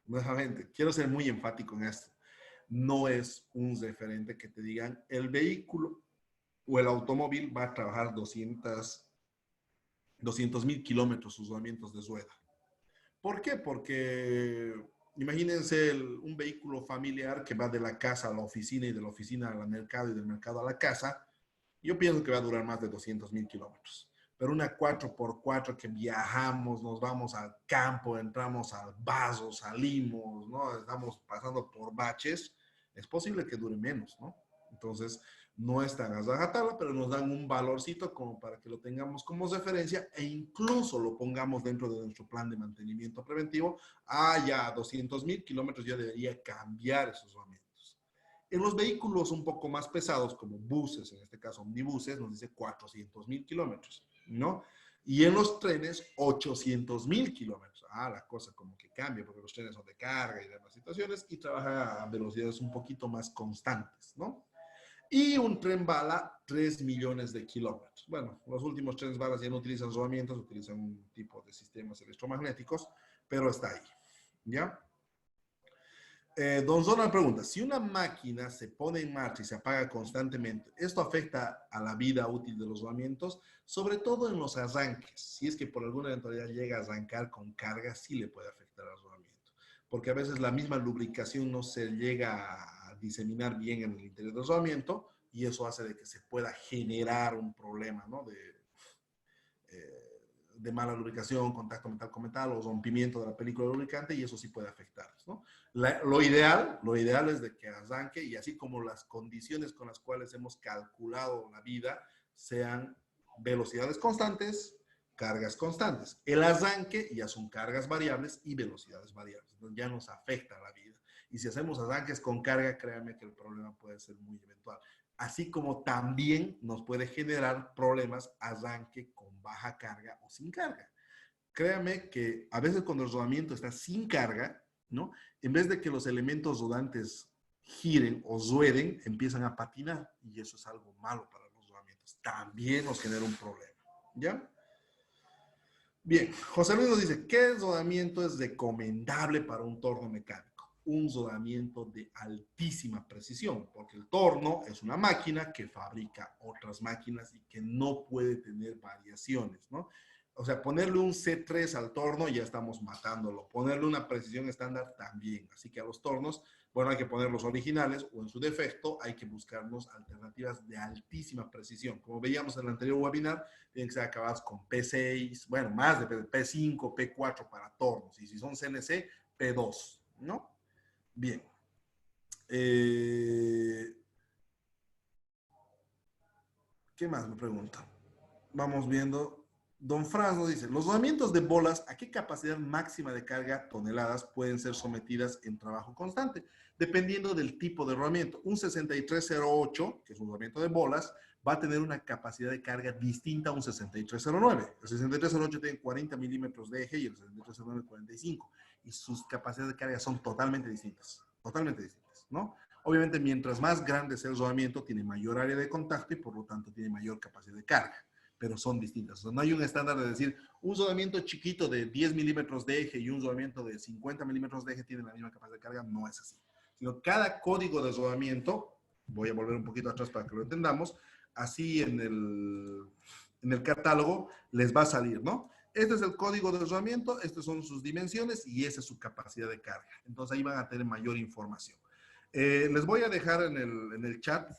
nuevamente, quiero ser muy enfático en esto. No es un referente que te digan el vehículo o el automóvil va a trabajar 200.000 kilómetros sus rodamientos de rueda. ¿Por qué? Porque imagínense un vehículo familiar que va de la casa a la oficina y de la oficina al mercado y del mercado a la casa. Yo pienso que va a durar más de 200.000 kilómetros. Pero una 4x4 que viajamos, nos vamos al campo, entramos al vaso, salimos, ¿no? Estamos pasando por baches, es posible que dure menos, ¿no? Entonces, no es tan a rajatabla, pero nos dan un valorcito como para que lo tengamos como referencia e incluso lo pongamos dentro de nuestro plan de mantenimiento preventivo. Ya 200.000 kilómetros ya debería cambiar esos rodamientos. En los vehículos un poco más pesados, como buses, en este caso omnibuses, nos dice 400.000 kilómetros, ¿no? Y en los trenes, 800.000 kilómetros. La cosa como que cambia, porque los trenes son de carga y demás situaciones y trabaja a velocidades un poquito más constantes, ¿no? Y un tren bala, 3 millones de kilómetros. Bueno, los últimos trenes balas ya no utilizan rodamientos, utilizan un tipo de sistemas electromagnéticos, pero está ahí, ¿ya? Don Zona pregunta, si una máquina se pone en marcha y se apaga constantemente, ¿esto afecta a la vida útil de los rodamientos? Sobre todo en los arranques. Si es que por alguna eventualidad llega a arrancar con carga, sí le puede afectar al rodamiento. Porque a veces la misma lubricación no se llega a diseminar bien en el interior del rodamiento y eso hace de que se pueda generar un problema, ¿no? De mala lubricación, contacto metal con metal o rompimiento de la película lubricante y eso sí puede afectarles, ¿no? Lo ideal es de que arranque y así como las condiciones con las cuales hemos calculado la vida sean velocidades constantes, cargas constantes. El arranque ya son cargas variables y velocidades variables, entonces ya nos afecta la vida. Y si hacemos arranques con carga, créanme que el problema puede ser muy eventual. Así como también nos puede generar problemas arranque con baja carga o sin carga. Créame que a veces cuando el rodamiento está sin carga, ¿no? En vez de que los elementos rodantes giren o rueden, empiezan a patinar y eso es algo malo para los rodamientos. También nos genera un problema, ¿ya? Bien, José Luis nos dice, ¿qué rodamiento es recomendable para un torno mecánico? Un rodamiento de altísima precisión, porque el torno es una máquina que fabrica otras máquinas y que no puede tener variaciones, ¿no? O sea, ponerle un C3 al torno ya estamos matándolo. Ponerle una precisión estándar también. Así que a los tornos, bueno, hay que ponerlos originales o en su defecto hay que buscarnos alternativas de altísima precisión. Como veíamos en el anterior webinar, tienen que ser acabados con P6, bueno, más de P5, P4 para tornos. Y si son CNC, P2, ¿no? Bien. ¿Qué más me pregunta? Vamos viendo. Don Franz nos dice, los rodamientos de bolas, ¿a qué capacidad máxima de carga toneladas pueden ser sometidas en trabajo constante? Dependiendo del tipo de rodamiento. Un 6308, que es un rodamiento de bolas, va a tener una capacidad de carga distinta a un 6309. El 6308 tiene 40 milímetros de eje y el 6309 45. Y sus capacidades de carga son totalmente distintas, ¿no? Obviamente, mientras más grande sea el rodamiento, tiene mayor área de contacto y por lo tanto tiene mayor capacidad de carga, pero son distintas. O sea, no hay un estándar de decir un rodamiento chiquito de 10 milímetros de eje y un rodamiento de 50 milímetros de eje tienen la misma capacidad de carga. No es así. Sino cada código de rodamiento, voy a volver un poquito atrás para que lo entendamos, así en el catálogo les va a salir, ¿no? Este es el código de rodamiento, estas son sus dimensiones y esa es su capacidad de carga. Entonces ahí van a tener mayor información. Les voy a dejar en el chat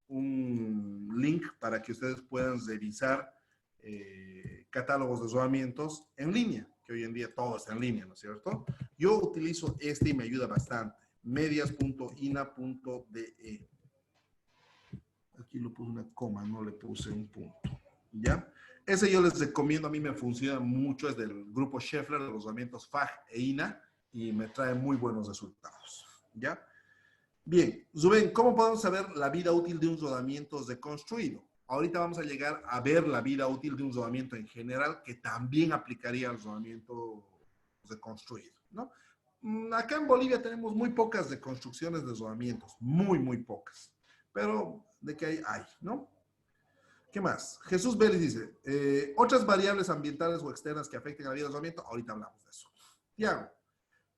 un link para que ustedes puedan revisar catálogos de rodamientos en línea, que hoy en día todo está en línea, ¿no es cierto? Yo utilizo este y me ayuda bastante, medias.ina.de. aquí lo puse una coma, no le puse un punto. ¿Ya? Ese yo les recomiendo, a mí me funciona mucho, es del grupo Schaeffler, de los rodamientos FAG e INA, y me trae muy buenos resultados. ¿Ya? Bien, Rubén, ¿cómo podemos saber la vida útil de un rodamiento deconstruido? Ahorita vamos a llegar a ver la vida útil de un rodamiento en general, que también aplicaría al rodamiento deconstruido, ¿no? Acá en Bolivia tenemos muy pocas deconstrucciones de rodamientos, muy pocas, pero de que hay, ¿no? ¿Qué más? Jesús Vélez dice, otras variables ambientales o externas que afecten a la vida del rodamiento, ahorita hablamos de eso. Tiago,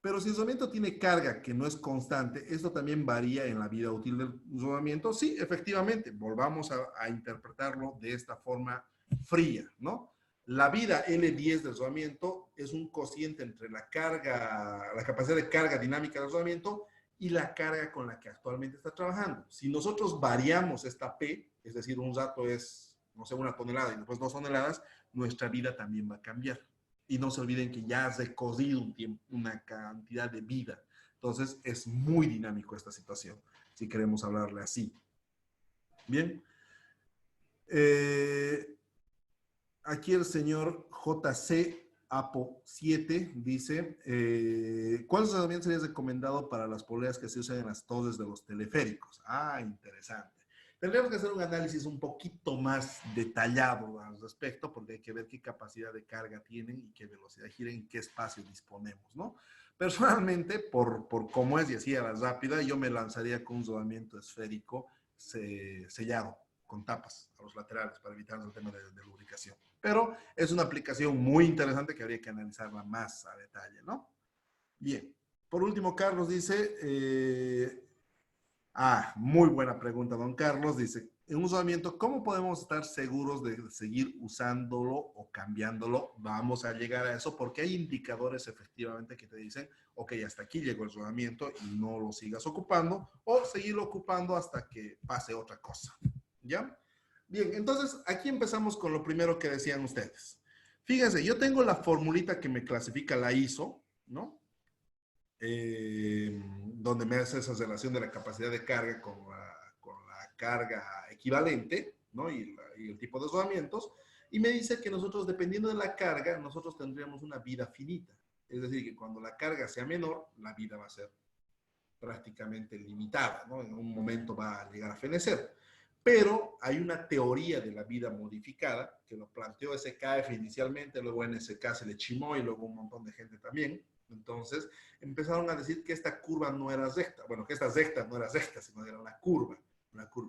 pero si el rodamiento tiene carga que no es constante, ¿esto también varía en la vida útil del rodamiento? Sí, efectivamente, volvamos a interpretarlo de esta forma fría, ¿no? La vida L10 del rodamiento es un cociente entre la carga, la capacidad de carga dinámica del rodamiento y la carga con la que actualmente está trabajando. Si nosotros variamos esta P, es decir, un rato es, no sé, 1 tonelada y después 2 toneladas, nuestra vida también va a cambiar. Y no se olviden que ya has recorrido un tiempo, una cantidad de vida. Entonces, es muy dinámico esta situación, si queremos hablarle así. Bien. Aquí el señor JC Apo 7 dice, ¿cuál tratamiento sería recomendado para las poleas que se usan en las torres de los teleféricos? Ah, interesante. Tendríamos que hacer un análisis un poquito más detallado al respecto, porque hay que ver qué capacidad de carga tienen y qué velocidad giran y qué espacio disponemos, ¿no? Personalmente, por cómo es y así a la rápida, yo me lanzaría con un rodamiento esférico sellado, con tapas a los laterales para evitar el tema de lubricación. Pero es una aplicación muy interesante que habría que analizarla más a detalle, ¿no? Bien. Por último, Carlos dice, muy buena pregunta, don Carlos. Dice, en un rodamiento, ¿cómo podemos estar seguros de seguir usándolo o cambiándolo? Vamos a llegar a eso porque hay indicadores efectivamente que te dicen, ok, hasta aquí llegó el rodamiento y no lo sigas ocupando o seguirlo ocupando hasta que pase otra cosa. ¿Ya? Bien, entonces aquí empezamos con lo primero que decían ustedes. Fíjense, yo tengo la formulita que me clasifica la ISO, ¿no? Donde me hace esa relación de la capacidad de carga con la carga equivalente, ¿no? Y el tipo de rodamientos, y me dice que nosotros, dependiendo de la carga, nosotros tendríamos una vida finita. Es decir, que cuando la carga sea menor, la vida va a ser prácticamente limitada, ¿no? En un momento va a llegar a fenecer. Pero hay una teoría de la vida modificada, que lo planteó SKF inicialmente, luego NSK se le chimó y luego un montón de gente también. Entonces empezaron a decir que esta curva no era recta, bueno, que esta recta no era recta, sino era una curva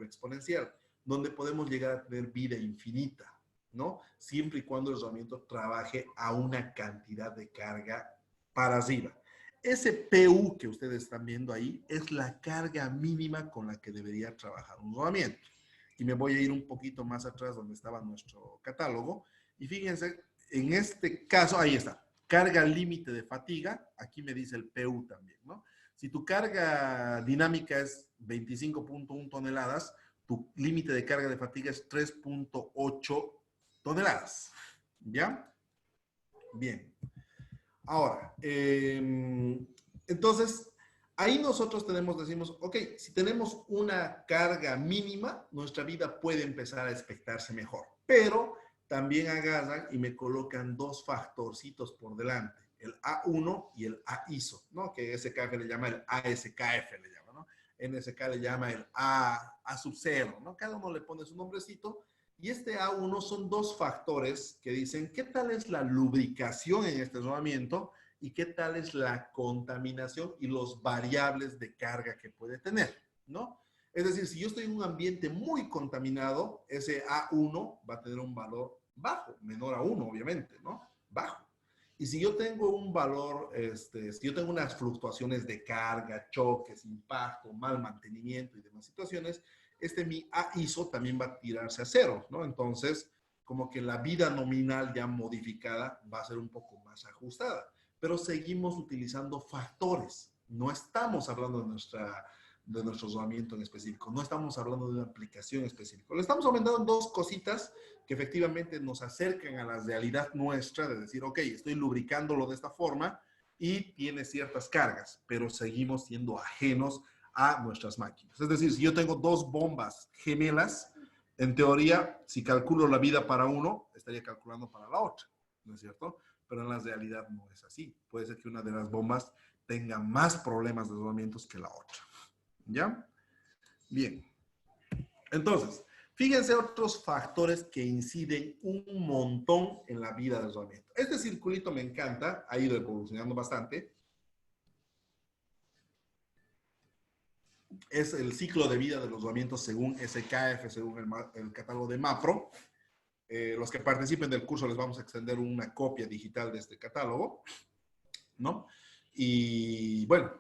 exponencial, donde podemos llegar a tener vida infinita, ¿no? Siempre y cuando el rodamiento trabaje a una cantidad de carga para arriba. Ese PU que ustedes están viendo ahí es la carga mínima con la que debería trabajar un rodamiento. Y me voy a ir un poquito más atrás donde estaba nuestro catálogo. Y fíjense, en este caso, ahí está, carga límite de fatiga, aquí me dice el PU también, ¿no? Si tu carga dinámica es 25.1 toneladas, tu límite de carga de fatiga es 3.8 toneladas, ¿ya? Bien. Ahora, entonces, ahí nosotros decimos, ok, si tenemos una carga mínima, nuestra vida puede empezar a expectarse mejor. Pero también agarran y me colocan dos factorcitos por delante, el A1 y el AISO, ¿no? Que SKF le llama el ASKF, le llama, ¿no? NSK le llama el A sub 0, ¿no? Cada uno le pone su nombrecito. Y este A1 son dos factores que dicen qué tal es la lubricación en este rodamiento y qué tal es la contaminación y los variables de carga que puede tener, ¿no? Es decir, si yo estoy en un ambiente muy contaminado, ese A1 va a tener un valor bajo, menor a 1, obviamente, ¿no? Bajo. Y si yo tengo un valor, si yo tengo unas fluctuaciones de carga, choques, impacto, mal mantenimiento y demás situaciones, mi AISO también va a tirarse a cero, ¿no? Entonces, como que la vida nominal ya modificada va a ser un poco más ajustada. Pero seguimos utilizando factores. No estamos hablando de nuestro rodamiento en específico. No estamos hablando de una aplicación específica. Le estamos aumentando dos cositas que efectivamente nos acercan a la realidad nuestra de decir, ok, estoy lubricándolo de esta forma y tiene ciertas cargas, pero seguimos siendo ajenos a nuestras máquinas. Es decir, si yo tengo dos bombas gemelas, en teoría, si calculo la vida para uno, estaría calculando para la otra, ¿no es cierto? Pero en la realidad no es así. Puede ser que una de las bombas tenga más problemas de desdoblamientos que la otra. ¿Ya? Bien. Entonces, fíjense otros factores que inciden un montón en la vida del desdoblamiento. Este circulito me encanta, ha ido evolucionando bastante. Es el ciclo de vida de los desdoblamientos según SKF, según el catálogo de MAPRO. Los que participen del curso les vamos a extender una copia digital de este catálogo, ¿no? Y bueno,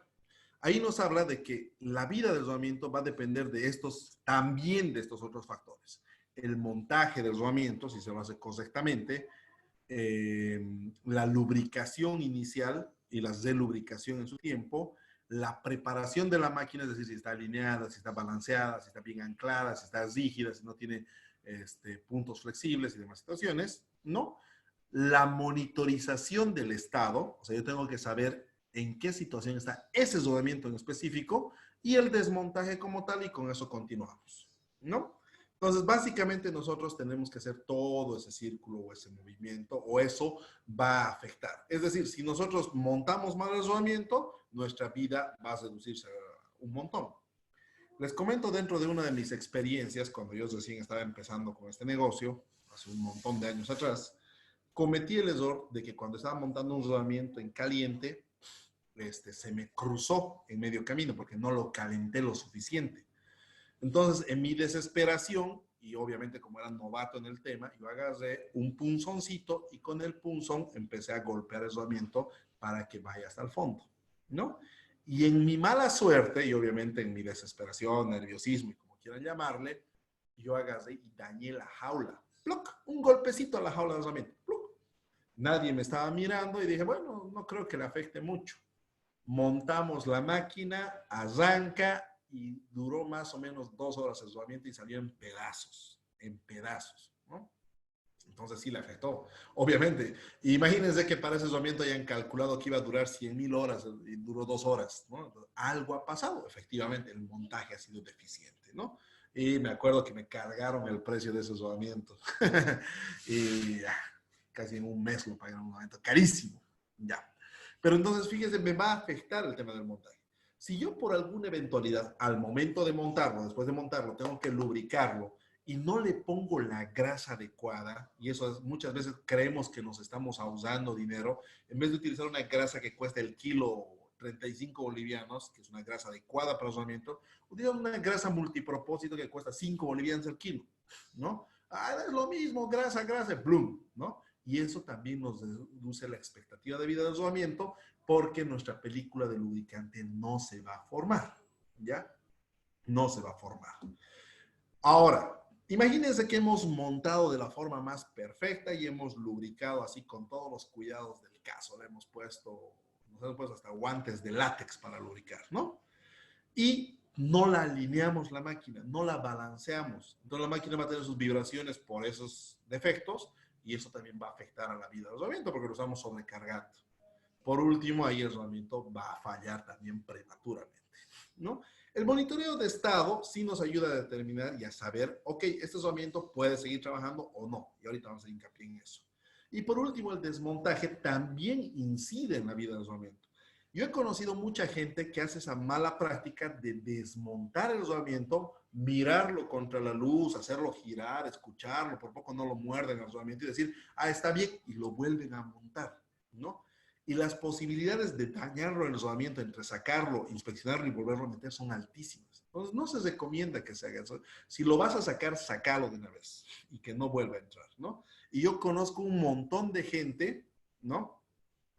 ahí nos habla de que la vida del desdoblamiento va a depender de estos, también de estos otros factores. El montaje del desdoblamiento, si se lo hace correctamente, la lubricación inicial y la delubricación en su tiempo, la preparación de la máquina, es decir, si está alineada, si está balanceada, si está bien anclada, si está rígida, si no tiene puntos flexibles y demás situaciones, ¿no? La monitorización del estado, o sea, yo tengo que saber en qué situación está ese desdoblamiento en específico y el desmontaje como tal, y con eso continuamos, ¿no? Entonces, básicamente nosotros tenemos que hacer todo ese círculo o ese movimiento, o eso va a afectar. Es decir, si nosotros montamos mal el desdoblamiento, nuestra vida va a reducirse un montón. Les comento dentro de una de mis experiencias, cuando yo recién estaba empezando con este negocio, hace un montón de años atrás, cometí el error de que cuando estaba montando un rodamiento en caliente, se me cruzó en medio camino porque no lo calenté lo suficiente. Entonces, en mi desesperación, y obviamente como era novato en el tema, yo agarré un punzoncito y con el punzón empecé a golpear el rodamiento para que vaya hasta el fondo, ¿no? Y en mi mala suerte, y obviamente en mi desesperación, nerviosismo y como quieran llamarle, yo agarré y dañé la jaula. ¡Pluc! Un golpecito a la jaula del rodamiento. ¡Pluc! Nadie me estaba mirando y dije, bueno, no creo que le afecte mucho. Montamos la máquina, arranca y duró más o menos 2 horas el desdoblamiento y salió en pedazos, ¿no? Entonces sí le afectó, obviamente. Imagínense que para ese desdoblamiento hayan calculado que iba a durar 100.000 horas y duró 2 horas, ¿no? Entonces, algo ha pasado, efectivamente, el montaje ha sido deficiente, ¿no? Y me acuerdo que me cargaron el precio de ese desdoblamiento. Y ya, casi en un mes lo pagué en un momento, carísimo, ya. Pero entonces, fíjense, me va a afectar el tema del montaje. Si yo por alguna eventualidad, al momento de montarlo, después de montarlo, tengo que lubricarlo y no le pongo la grasa adecuada, y eso es, muchas veces creemos que nos estamos ahorrando dinero, en vez de utilizar una grasa que cuesta el kilo 35 bolivianos, que es una grasa adecuada para el rodamiento, utilizamos una grasa multipropósito que cuesta 5 bolivianos el kilo, ¿no? Ah, es lo mismo, grasa, plum, ¿no? Y eso también nos reduce la expectativa de vida del rodamiento porque nuestra película de lubricante no se va a formar, ¿ya? No se va a formar. Ahora, imagínense que hemos montado de la forma más perfecta y hemos lubricado así con todos los cuidados del caso. Nos hemos puesto hasta guantes de látex para lubricar, ¿no? Y no la alineamos la máquina, no la balanceamos. Entonces la máquina va a tener sus vibraciones por esos defectos y eso también va a afectar a la vida del rodamiento porque lo estamos sobrecargando. Por último, ahí el rodamiento va a fallar también prematuramente, ¿no? El monitoreo de estado sí nos ayuda a determinar y a saber, ok, este rodamiento puede seguir trabajando o no. Y ahorita vamos a hincapié en eso. Y por último, el desmontaje también incide en la vida del rodamiento. Yo he conocido mucha gente que hace esa mala práctica de desmontar el rodamiento, mirarlo contra la luz, hacerlo girar, escucharlo, por poco no lo muerden al rodamiento y decir, ah, está bien, y lo vuelven a montar, ¿no? Y las posibilidades de dañarlo en el rodamiento entre sacarlo, inspeccionarlo y volverlo a meter son altísimas. Entonces no se recomienda que se haga eso. Si lo vas a sacar, sacalo de una vez y que no vuelva a entrar, ¿no? Y yo conozco un montón de gente, ¿no?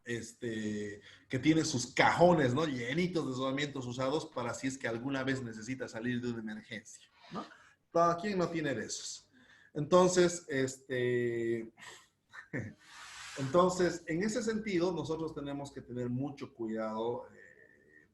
Que tiene sus cajones, ¿no? Llenitos de rodamientos usados para si es que alguna vez necesita salir de una emergencia, ¿no? ¿Para quién no tiene de esos? Entonces, entonces, en ese sentido, nosotros tenemos que tener mucho cuidado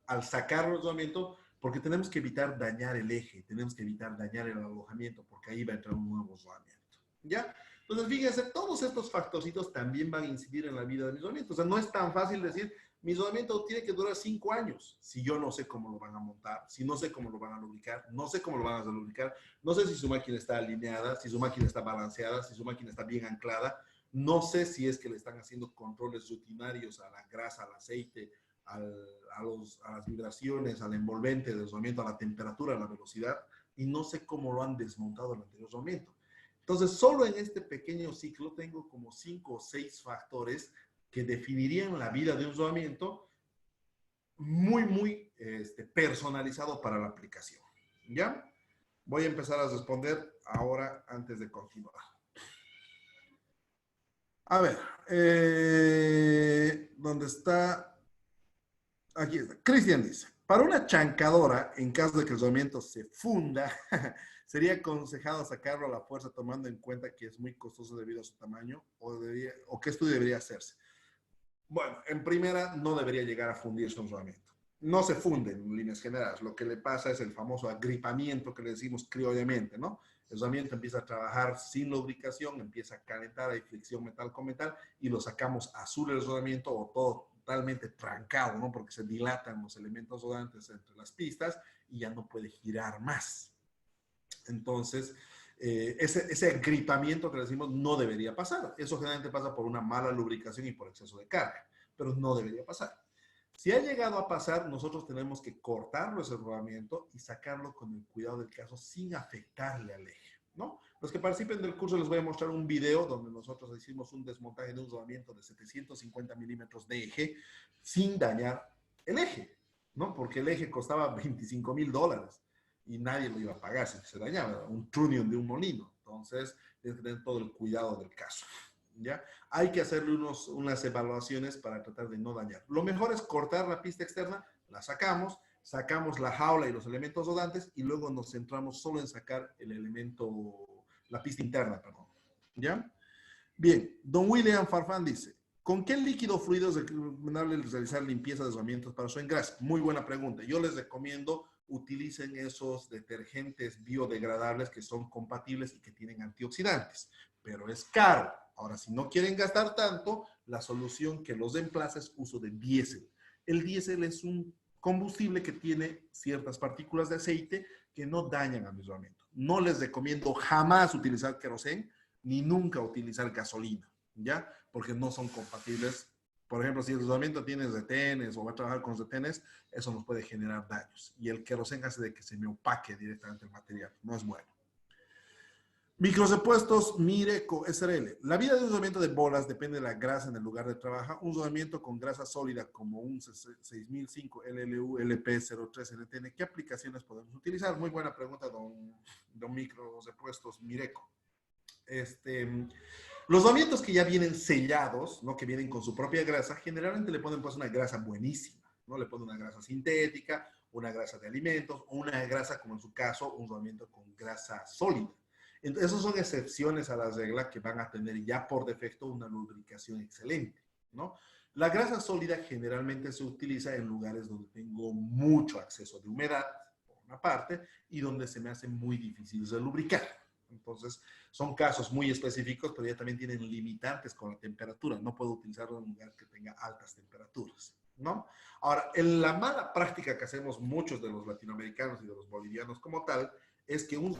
al sacar el rodamiento porque tenemos que evitar dañar el eje, tenemos que evitar dañar el alojamiento porque ahí va a entrar un nuevo rodamiento, ¿ya? Entonces, fíjense, todos estos factorcitos también van a incidir en la vida del rodamiento. O sea, no es tan fácil decir, Mi rodamiento tiene que durar 5 años. Si yo no sé cómo lo van a montar, si no sé cómo lo van a lubricar, no sé cómo lo van a lubricar, no sé si su máquina está alineada, si su máquina está balanceada, si su máquina está bien anclada, no sé si es que le están haciendo controles rutinarios a la grasa, al aceite, a las vibraciones, al envolvente del rodamiento, a la temperatura, a la velocidad, y no sé cómo lo han desmontado el anterior rodamiento. Entonces, solo en este pequeño ciclo tengo como 5 o 6 factores que definirían la vida de un rodamiento muy personalizado para la aplicación. ¿Ya? Voy a empezar a responder ahora antes de continuar. A ver, ¿dónde está? Aquí está. Cristian dice, para una chancadora, en caso de que el rodamiento se funda, sería aconsejado sacarlo a la fuerza tomando en cuenta que es muy costoso debido a su tamaño o qué estudio debería hacerse. Bueno, en primera, no debería llegar a fundirse un rodamiento. No se funde en líneas generales. Lo que le pasa es el famoso agripamiento que le decimos criollamente, ¿no? El rodamiento empieza a trabajar sin lubricación, empieza a calentar, hay fricción metal con metal y lo sacamos azul el rodamiento o todo totalmente trancado, ¿no? Porque se dilatan los elementos rodantes entre las pistas y ya no puede girar más. Entonces, ese agripamiento que decimos no debería pasar. Eso generalmente pasa por una mala lubricación y por exceso de carga, pero no debería pasar. Si ha llegado a pasar, nosotros tenemos que cortarlo ese rodamiento y sacarlo con el cuidado del caso sin afectarle al eje, ¿no? Los que participen del curso les voy a mostrar un video donde nosotros hicimos un desmontaje de un rodamiento de 750 milímetros de eje sin dañar el eje, ¿no? Porque el eje costaba $25,000 y nadie lo iba a pagar si se dañaba, un trunnion de un molino. Entonces, tienes que tener todo el cuidado del caso. ¿Ya? Hay que hacerle unas evaluaciones para tratar de no dañar. Lo mejor es cortar la pista externa, la sacamos la jaula y los elementos rodantes y luego nos centramos solo en sacar el elemento, la pista interna, perdón. ¿Ya? Bien, don William Farfán dice, ¿con qué líquido fluido es recomendable realizar limpieza de herramientas para su engrase? Muy buena pregunta. Yo les recomiendo utilicen esos detergentes biodegradables que son compatibles y que tienen antioxidantes, pero es caro. Ahora, si no quieren gastar tanto, la solución que los reemplaza es uso de diésel. El diésel es un combustible que tiene ciertas partículas de aceite que no dañan a mi herramienta. No les recomiendo jamás utilizar queroseno ni nunca utilizar gasolina, ¿ya? Porque no son compatibles. Por ejemplo, si el rodamiento tiene retenes o va a trabajar con retenes, eso nos puede generar daños. Y el queroseno hace de que se me opaque directamente el material. No es bueno. Microrepuestos Mireco SRL. La vida de un rodamiento de bolas depende de la grasa en el lugar de trabajo. Un rodamiento con grasa sólida como un 6005 LLU LP03 NTN, ¿qué aplicaciones podemos utilizar? Muy buena pregunta, don Microrepuestos Mireco. Los rodamientos que ya vienen sellados, ¿no? Que vienen con su propia grasa, generalmente le ponen pues una grasa buenísima, ¿no? Le ponen una grasa sintética, una grasa de alimentos, o una grasa, como en su caso, un rodamiento con grasa sólida. Entonces, esas son excepciones a la regla que van a tener ya por defecto una lubricación excelente, ¿no? La grasa sólida generalmente se utiliza en lugares donde tengo mucho acceso de humedad, por una parte, y donde se me hace muy difícil de lubricar. Entonces, son casos muy específicos, pero ya también tienen limitantes con la temperatura. No puedo utilizarlo en un lugar que tenga altas temperaturas, ¿no? Ahora, en la mala práctica que hacemos muchos de los latinoamericanos y de los bolivianos como tal, es que un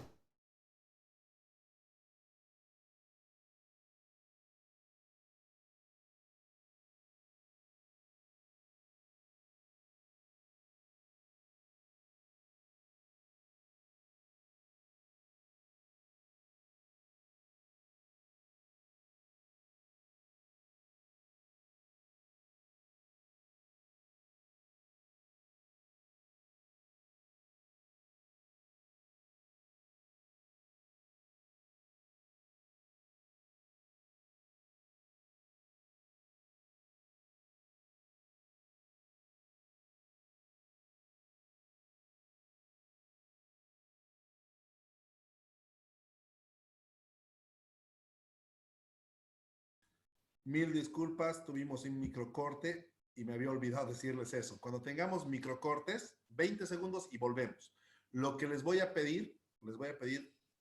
Mil disculpas, tuvimos un microcorte y me había olvidado decirles eso. Cuando tengamos microcortes, 20 segundos y volvemos. Lo que les voy a pedir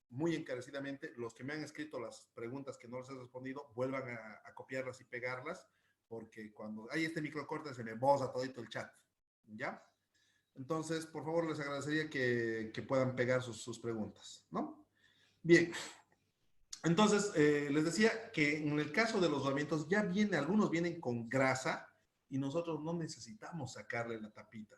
muy encarecidamente, los que me han escrito las preguntas que no les he respondido, vuelvan a copiarlas y pegarlas porque cuando hay este microcorte se me boza todito el chat, ¿ya? Entonces, por favor, les agradecería que puedan pegar sus preguntas, ¿no? Bien, entonces, les decía que en el caso de los rodamientos ya algunos vienen con grasa y nosotros no necesitamos sacarle la tapita.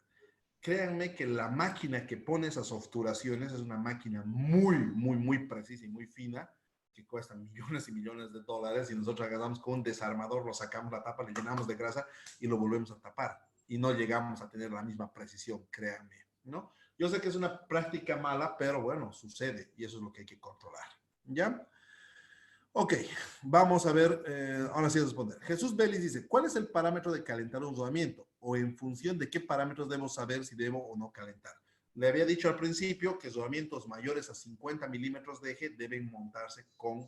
Créanme que la máquina que pone esas obturaciones es una máquina muy precisa y muy fina, que cuesta millones y millones de dólares, y nosotros agarramos con un desarmador, lo sacamos la tapa, le llenamos de grasa y lo volvemos a tapar. Y no llegamos a tener la misma precisión, créanme, ¿no? Yo sé que es una práctica mala, pero bueno, sucede y eso es lo que hay que controlar, ¿ya? Ok, vamos a ver, ahora sí responder. Jesús Vélez dice, ¿cuál es el parámetro de calentar un rodamiento? ¿O en función de qué parámetros debemos saber si debo o no calentar? Le había dicho al principio que rodamientos mayores a 50 milímetros de eje deben montarse con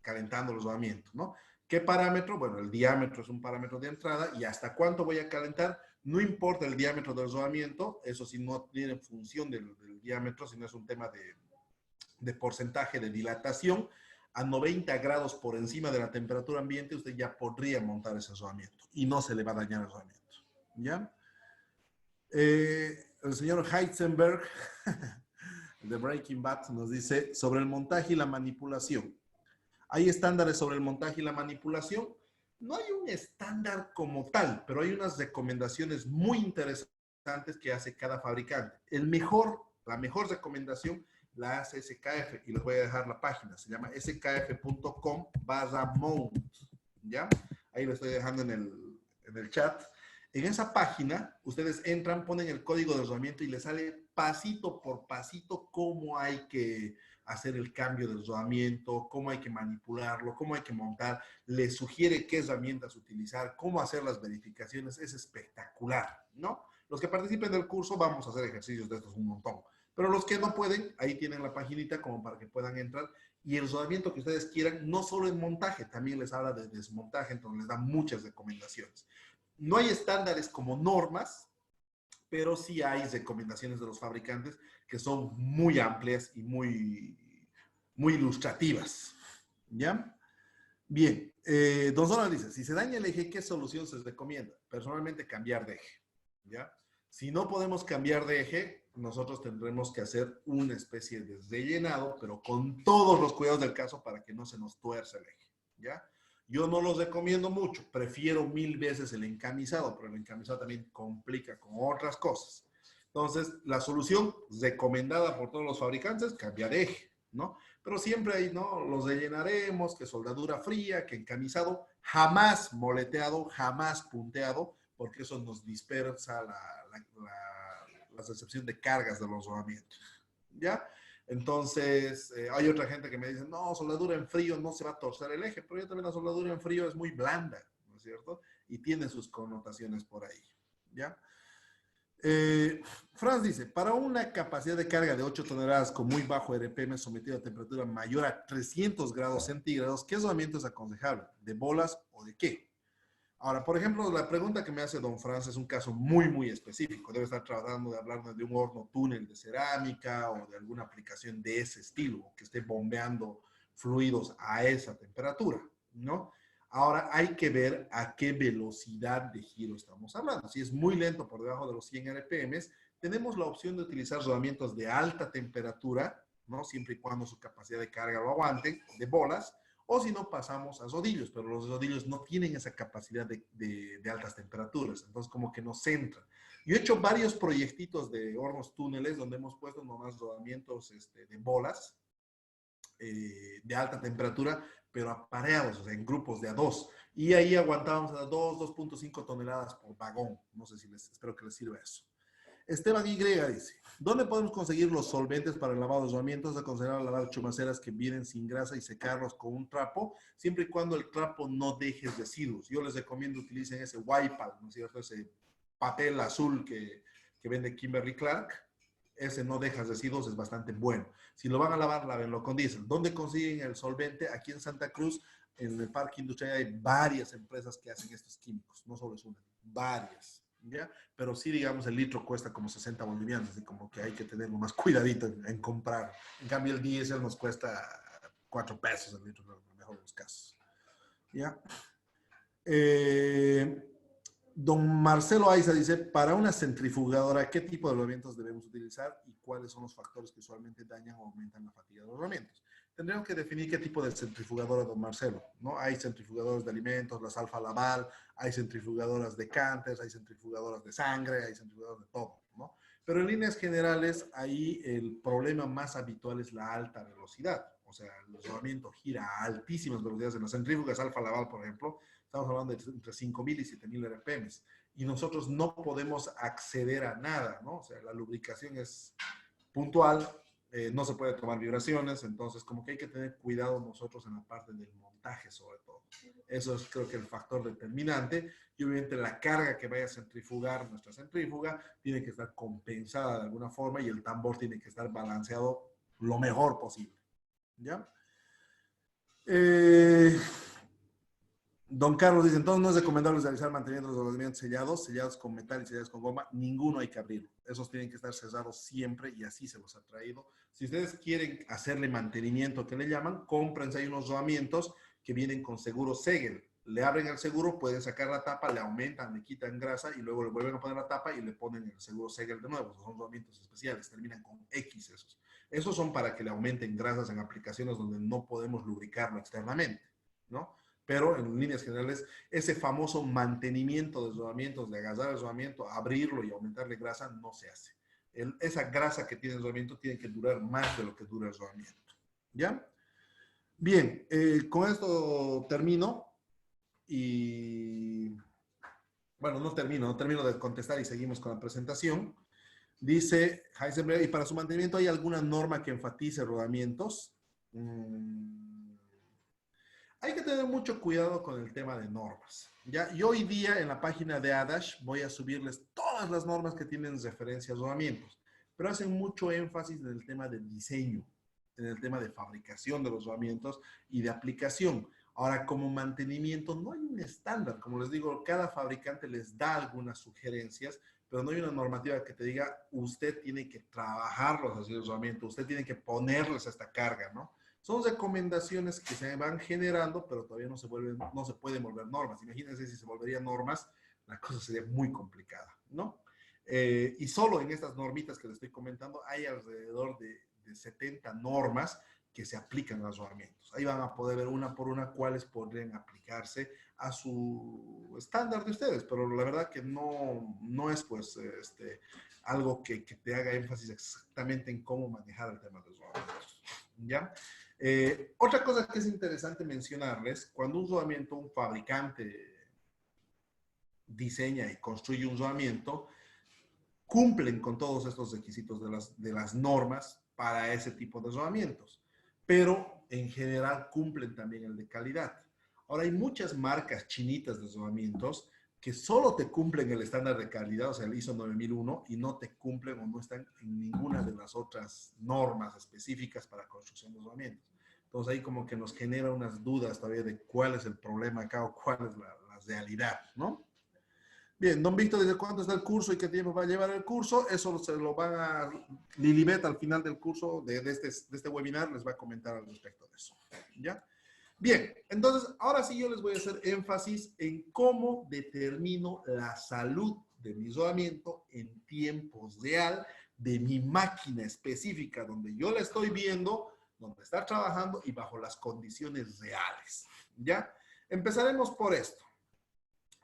calentando los rodamientos, ¿no? ¿Qué parámetro? Bueno, el diámetro es un parámetro de entrada y hasta cuánto voy a calentar. No importa el diámetro del rodamiento, eso sí no tiene función del diámetro, sino es un tema de porcentaje de dilatación. A 90 grados por encima de la temperatura ambiente, usted ya podría montar ese rodamiento y no se le va a dañar el rodamiento. ¿Ya? El señor Heisenberg de Breaking Bad nos dice sobre el montaje y la manipulación. ¿Hay estándares sobre el montaje y la manipulación? No hay un estándar como tal, pero hay unas recomendaciones muy interesantes que hace cada fabricante. La mejor recomendación la hace SKF y les voy a dejar la página. Se llama skf.com/mount. ¿Ya? Ahí lo estoy dejando en el chat. En esa página, ustedes entran, ponen el código de rodamiento y les sale pasito por pasito cómo hay que hacer el cambio del rodamiento, cómo hay que manipularlo, cómo hay que montar, les sugiere qué herramientas utilizar, cómo hacer las verificaciones. Es espectacular, ¿no? Los que participen del curso vamos a hacer ejercicios de estos un montón. Pero los que no pueden, ahí tienen la paginita como para que puedan entrar. Y el rodamiento que ustedes quieran, no solo en montaje, también les habla de desmontaje, entonces les da muchas recomendaciones. No hay estándares como normas, pero sí hay recomendaciones de los fabricantes que son muy amplias y muy ilustrativas. ¿Ya? Bien, don Zona dice, si se daña el eje, ¿qué solución se recomienda? Personalmente, cambiar de eje. ¿Ya? Si no podemos cambiar de eje, nosotros tendremos que hacer una especie de rellenado, pero con todos los cuidados del caso para que no se nos tuerza el eje. ¿Ya? Yo no los recomiendo mucho, prefiero 1000 veces el encamisado, pero el encamisado también complica con otras cosas. Entonces, la solución recomendada por todos los fabricantes, cambiar de eje, ¿no? Pero siempre hay, ¿no? Los rellenaremos, que soldadura fría, que encamisado, jamás moleteado, jamás punteado, porque eso nos dispersa la recepción de cargas de los rodamientos, ¿ya? Entonces, hay otra gente que me dice, no, soldadura en frío no se va a torcer el eje, pero yo también la soldadura en frío es muy blanda, ¿no es cierto? Y tiene sus connotaciones por ahí, ¿ya? Franz dice, para una capacidad de carga de 8 toneladas con muy bajo RPM sometido a temperatura mayor a 300 grados centígrados, ¿qué rodamiento es aconsejable? ¿De bolas o de qué? Ahora, por ejemplo, la pregunta que me hace don Franz es un caso muy específico. Debe estar tratando de hablarnos de un horno túnel de cerámica o de alguna aplicación de ese estilo, que esté bombeando fluidos a esa temperatura, ¿no? Ahora hay que ver a qué velocidad de giro estamos hablando. Si es muy lento por debajo de los 100 RPM, tenemos la opción de utilizar rodamientos de alta temperatura, ¿no? Siempre y cuando su capacidad de carga lo aguante, de bolas, o si no pasamos a rodillos, pero los rodillos no tienen esa capacidad de altas temperaturas, entonces como que nos centran. Yo he hecho varios proyectitos de hornos túneles donde hemos puesto nomás rodamientos de bolas de alta temperatura, pero apareados, o sea, en grupos de a dos. Y ahí aguantábamos a 2.5 toneladas por vagón. No sé si espero que les sirva eso. Esteban Y dice, ¿dónde podemos conseguir los solventes para el lavado de rodamientos? Aconsejar lavar chumaceras que vienen sin grasa y secarlos con un trapo, siempre y cuando el trapo no deje residuos. Yo les recomiendo utilicen ese Wipeout, ¿no es cierto? Ese papel azul que vende Kimberly Clark. Ese no deja residuos, es bastante bueno. Si lo van a lavar, lávenlo con diésel. ¿Dónde consiguen el solvente? Aquí en Santa Cruz, en el parque industrial, hay varias empresas que hacen estos químicos. No solo es una, varias. ¿Ya? Pero sí, digamos, el litro cuesta como 60 bolivianos, así como que hay que tenerlo más cuidadito en comprar. En cambio, el diésel nos cuesta 4 pesos el litro, en el mejor de los casos. ¿Ya? Eh, Don Marcelo Aiza dice, para una centrifugadora, ¿qué tipo de rodamientos debemos utilizar y cuáles son los factores que usualmente dañan o aumentan la fatiga de los rodamientos? Tendríamos que definir qué tipo de centrifugadora, don Marcelo, ¿no? Hay centrifugadoras de alimentos, las Alfa Laval, hay centrifugadoras de Canter, hay centrifugadoras de sangre, hay centrifugadoras de todo, ¿no? Pero en líneas generales, ahí el problema más habitual es la alta velocidad. O sea, el rodamiento gira a altísimas velocidades. En las centrífugas Alfa Laval, por ejemplo, estamos hablando de entre 5.000 y 7.000 RPMs. Y nosotros no podemos acceder a nada, ¿no? O sea, la lubricación es puntual, no se puede tomar vibraciones, entonces como que hay que tener cuidado nosotros en la parte del montaje sobre todo. Eso es creo que el factor determinante y obviamente la carga que vaya a centrifugar nuestra centrífuga tiene que estar compensada de alguna forma y el tambor tiene que estar balanceado lo mejor posible. ¿Ya? Don Carlos dice, entonces no es recomendable realizar mantenimiento de los rodamientos sellados con metal y sellados con goma, ninguno hay que abrirlo. Esos tienen que estar cerrados siempre y así se los ha traído. Si ustedes quieren hacerle mantenimiento, que le llaman, cómprense ahí unos rodamientos que vienen con seguro Segel. Le abren el seguro, pueden sacar la tapa, le aumentan, le quitan grasa y luego le vuelven a poner la tapa y le ponen el seguro Segel de nuevo. Esos son rodamientos especiales, terminan con X esos. Esos son para que le aumenten grasas en aplicaciones donde no podemos lubricarlo externamente, ¿no? Pero en líneas generales, ese famoso mantenimiento de rodamientos, de agarrar el rodamiento, abrirlo y aumentarle grasa, no se hace. Esa grasa que tiene el rodamiento tiene que durar más de lo que dura el rodamiento. ¿Ya? Bien, con esto termino y... Bueno, no termino de contestar y seguimos con la presentación. Dice Heisenberg, ¿y para su mantenimiento hay alguna norma que enfatice rodamientos? Hay que tener mucho cuidado con el tema de normas. ¿Ya? Yo hoy día en la página de Adash voy a subirles todas las normas que tienen referencia a rodamientos, pero hacen mucho énfasis en el tema de diseño, en el tema de fabricación de los rodamientos y de aplicación. Ahora, como mantenimiento, no hay un estándar. Como les digo, cada fabricante les da algunas sugerencias, pero no hay una normativa que te diga, usted tiene que trabajarlos así los rodamientos, usted tiene que ponerles esta carga, ¿no? Son recomendaciones que se van generando, pero todavía no se pueden volver normas. Imagínense si se volverían normas, la cosa sería muy complicada, ¿no? Y solo en estas normitas que les estoy comentando hay alrededor de 70 normas que se aplican a los rodamientos. Ahí van a poder ver una por una cuáles podrían aplicarse a su estándar de ustedes, pero la verdad que no es pues algo que te haga énfasis exactamente en cómo manejar el tema de los rodamientos, ¿ya? Otra cosa que es interesante mencionarles, cuando un rodamiento, un fabricante diseña y construye un rodamiento, cumplen con todos estos requisitos de las normas para ese tipo de rodamientos, pero en general cumplen también el de calidad. Ahora hay muchas marcas chinitas de rodamientos que solo te cumplen el estándar de calidad, o sea, el ISO 9001, y no te cumplen o no están en ninguna de las otras normas específicas para construcción de rodamientos. Entonces ahí como que nos genera unas dudas todavía de cuál es el problema acá o cuál es la realidad, ¿no? Bien, don Víctor dice cuánto está el curso y qué tiempo va a llevar el curso. Eso se lo van a... Lilibet al final del curso de este webinar les va a comentar al respecto de eso. ¿Ya? Bien, entonces ahora sí yo les voy a hacer énfasis en cómo determino la salud de mi rodamiento en tiempo real de mi máquina específica donde yo la estoy viendo, donde está trabajando y bajo las condiciones reales. ¿Ya? Empezaremos por esto.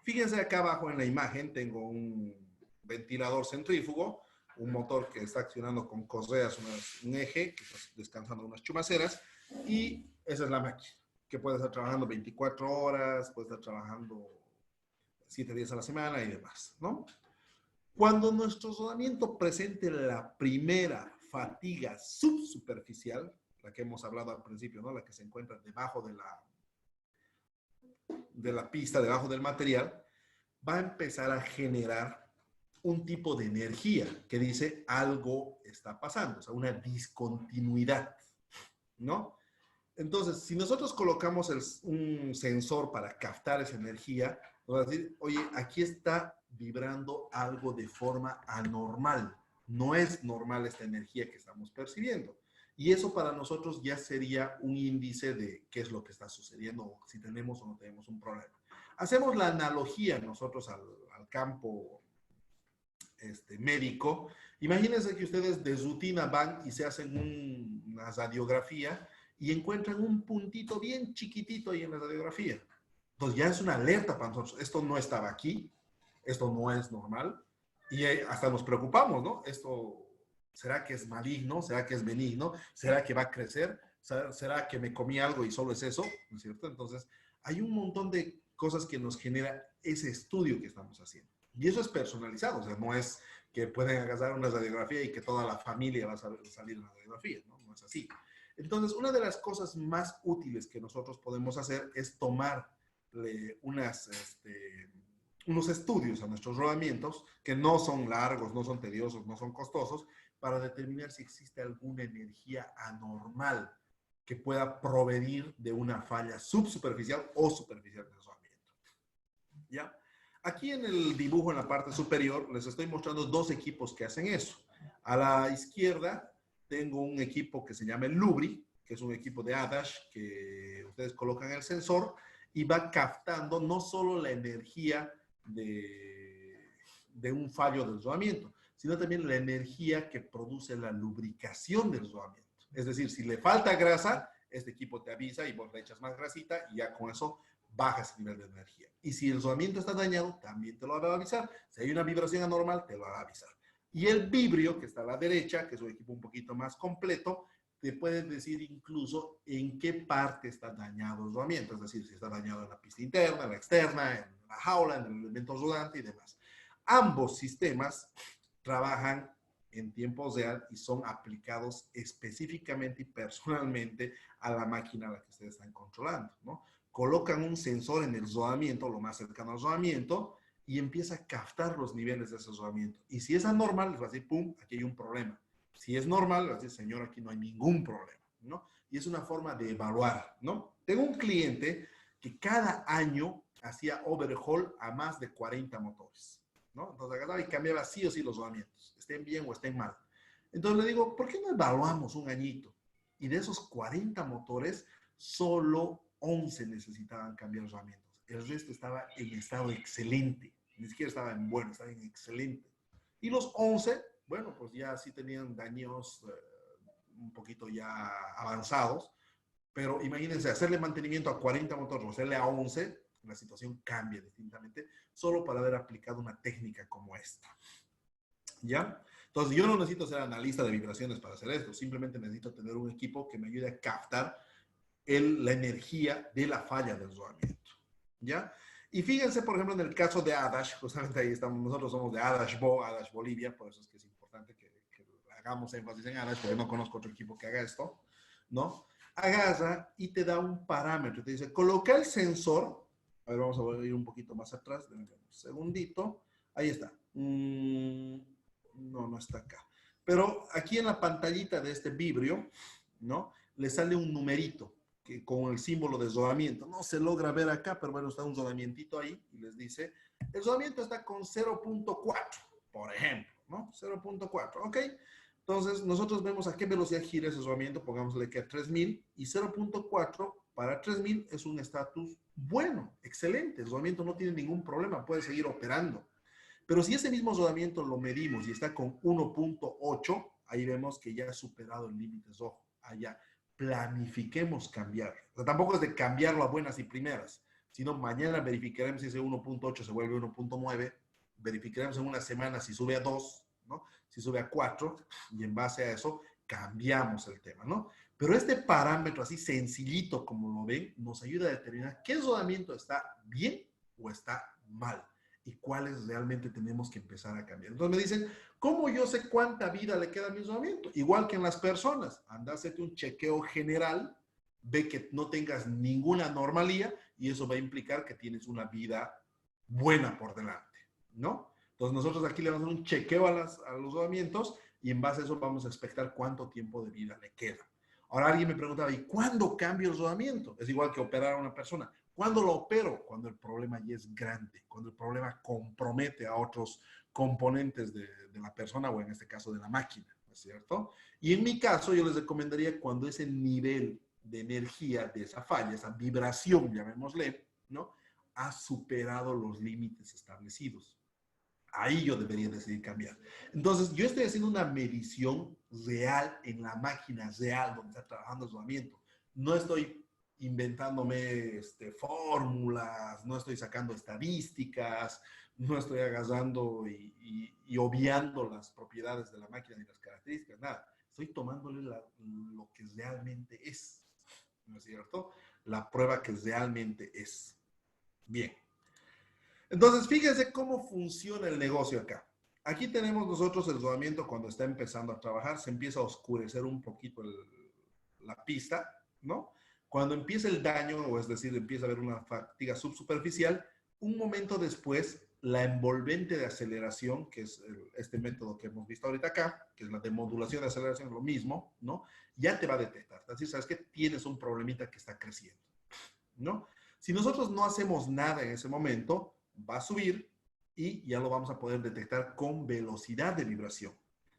Fíjense acá abajo en la imagen, tengo un ventilador centrífugo, un motor que está accionando con correas, un eje, que está descansando unas chumaceras, y esa es la máquina, que puede estar trabajando 24 horas, puede estar trabajando 7 días a la semana y demás, ¿no? Cuando nuestro rodamiento presente la primera fatiga subsuperficial, la que hemos hablado al principio, ¿no? La que se encuentra debajo de la pista, debajo del material, va a empezar a generar un tipo de energía que dice algo está pasando, o sea, una discontinuidad, ¿no? Entonces, si nosotros colocamos un sensor para captar esa energía, nos va a decir, oye, aquí está vibrando algo de forma anormal. No es normal esta energía que estamos percibiendo. Y eso para nosotros ya sería un índice de qué es lo que está sucediendo o si tenemos o no tenemos un problema. Hacemos la analogía nosotros al campo médico. Imagínense que ustedes de rutina van y se hacen una radiografía y encuentran un puntito bien chiquitito ahí en la radiografía. Entonces ya es una alerta para nosotros. Esto no estaba aquí, esto no es normal y hasta nos preocupamos, ¿no? Esto, ¿será que es maligno? ¿Será que es benigno? ¿Será que va a crecer? ¿Será que me comí algo y solo es eso? ¿No es cierto? Entonces hay un montón de cosas que nos genera ese estudio que estamos haciendo. Y eso es personalizado, o sea, no es que pueden agarrar una radiografía y que toda la familia va a salir en la radiografía, ¿no? No es así. Entonces, una de las cosas más útiles que nosotros podemos hacer es tomar unos estudios a nuestros rodamientos, que no son largos, no son tediosos, no son costosos, para determinar si existe alguna energía anormal que pueda provenir de una falla subsuperficial o superficial del rodamiento. ¿Ya? Aquí en el dibujo, en la parte superior, les estoy mostrando dos equipos que hacen eso. A la izquierda tengo un equipo que se llama el Lubri, que es un equipo de Adash, que ustedes colocan el sensor y va captando no solo la energía de un fallo del rodamiento, sino también la energía que produce la lubricación del rodamiento. Es decir, si le falta grasa, este equipo te avisa y vos le echas más grasita y ya con eso bajas el nivel de energía. Y si el rodamiento está dañado, también te lo va a avisar. Si hay una vibración anormal, te lo va a avisar. Y el vibrio, que está a la derecha, que es un equipo un poquito más completo, te puede decir incluso en qué parte está dañado el rodamiento. Es decir, si está dañado en la pista interna, en la externa, en la jaula, en el elemento rodante y demás. Ambos sistemas trabajan en tiempo real y son aplicados específicamente y personalmente a la máquina a la que ustedes están controlando, ¿no? Colocan un sensor en el rodamiento, lo más cercano al rodamiento, y empieza a captar los niveles de ese rodamiento. Y si es anormal, les va a decir, pum, aquí hay un problema. Si es normal, les va a decir, señor, aquí no hay ningún problema, ¿no? Y es una forma de evaluar, ¿no? Tengo un cliente que cada año hacía overhaul a más de 40 motores, ¿no? Entonces agarraba y cambiaba sí o sí los rodamientos, estén bien o estén mal. Entonces le digo, ¿por qué no evaluamos un añito? Y de esos 40 motores, solo 11 necesitaban cambiar los rodamientos. El resto estaba en estado excelente. Ni siquiera estaba en bueno, estaba en excelente. Y los 11, bueno, pues ya sí tenían daños un poquito ya avanzados. Pero imagínense, hacerle mantenimiento a 40 motores o hacerle a 11, la situación cambia distintamente, solo para haber aplicado una técnica como esta. ¿Ya? Entonces, yo no necesito ser analista de vibraciones para hacer esto. Simplemente necesito tener un equipo que me ayude a captar la energía de la falla del rodamiento. ¿Ya? Y fíjense, por ejemplo, en el caso de Adash, justamente ahí estamos, nosotros somos de Adash Bolivia, por eso es que es importante que hagamos énfasis en Adash, porque no conozco otro equipo que haga esto, ¿no? Agarra y te da un parámetro, te dice, coloca el sensor, a ver, vamos a ir un poquito más atrás, un segundito, ahí está, no, no está acá, pero aquí en la pantallita de este vibrio, ¿no? Le sale un numerito, que, con el símbolo de rodamiento. No se logra ver acá, pero bueno, está un rodamientito ahí y les dice, el rodamiento está con 0.4, por ejemplo, ¿no? 0.4, ¿ok? Entonces, nosotros vemos a qué velocidad gira ese rodamiento, pongámosle que a 3000, y 0.4 para 3000 es un estatus bueno, excelente. El rodamiento no tiene ningún problema, puede seguir operando. Pero si ese mismo rodamiento lo medimos y está con 1.8, ahí vemos que ya ha superado el límite rojo. Allá planifiquemos cambiar. O sea, tampoco es de cambiarlo a buenas y primeras, sino mañana verificaremos si ese 1.8 se vuelve 1.9, verificaremos en una semana si sube a 2, ¿no? Si sube a 4, y en base a eso cambiamos el tema, ¿no? Pero este parámetro así sencillito como lo ven, nos ayuda a determinar qué rodamiento está bien o está mal y cuáles realmente tenemos que empezar a cambiar. Entonces me dicen, ¿cómo yo sé cuánta vida le queda a mi rodamiento? Igual que en las personas, anda a hacerte un chequeo general, ve que no tengas ninguna anomalía y eso va a implicar que tienes una vida buena por delante, ¿no? Entonces nosotros aquí le vamos a hacer un chequeo a los rodamientos y en base a eso vamos a expectar cuánto tiempo de vida le queda. Ahora alguien me preguntaba, ¿y cuándo cambio el rodamiento? Es igual que operar a una persona. ¿Cuándo lo opero? Cuando el problema ya es grande, cuando el problema compromete a otros componentes de la persona o en este caso de la máquina, ¿no es cierto? Y en mi caso yo les recomendaría cuando ese nivel de energía de esa falla, esa vibración, llamémosle, ¿no? ha superado los límites establecidos. Ahí yo debería decidir cambiar. Entonces, yo estoy haciendo una medición real en la máquina real donde está trabajando el rodamiento. No estoy inventándome fórmulas, no estoy sacando estadísticas, no estoy agarrando y obviando las propiedades de la máquina ni las características, nada. Estoy tomándole lo que realmente es, ¿no es cierto? La prueba que realmente es. Bien. Entonces, fíjense cómo funciona el negocio acá. Aquí tenemos nosotros el rodamiento cuando está empezando a trabajar, se empieza a oscurecer un poquito la pista, ¿no? Cuando empieza el daño, o es decir, empieza a haber una fatiga subsuperficial, un momento después, la envolvente de aceleración, que es este método que hemos visto ahorita acá, que es la demodulación de aceleración, lo mismo, ¿no? Ya te va a detectar. Es decir, sabes que tienes un problemita que está creciendo, ¿no? Si nosotros no hacemos nada en ese momento, va a subir y ya lo vamos a poder detectar con velocidad de vibración.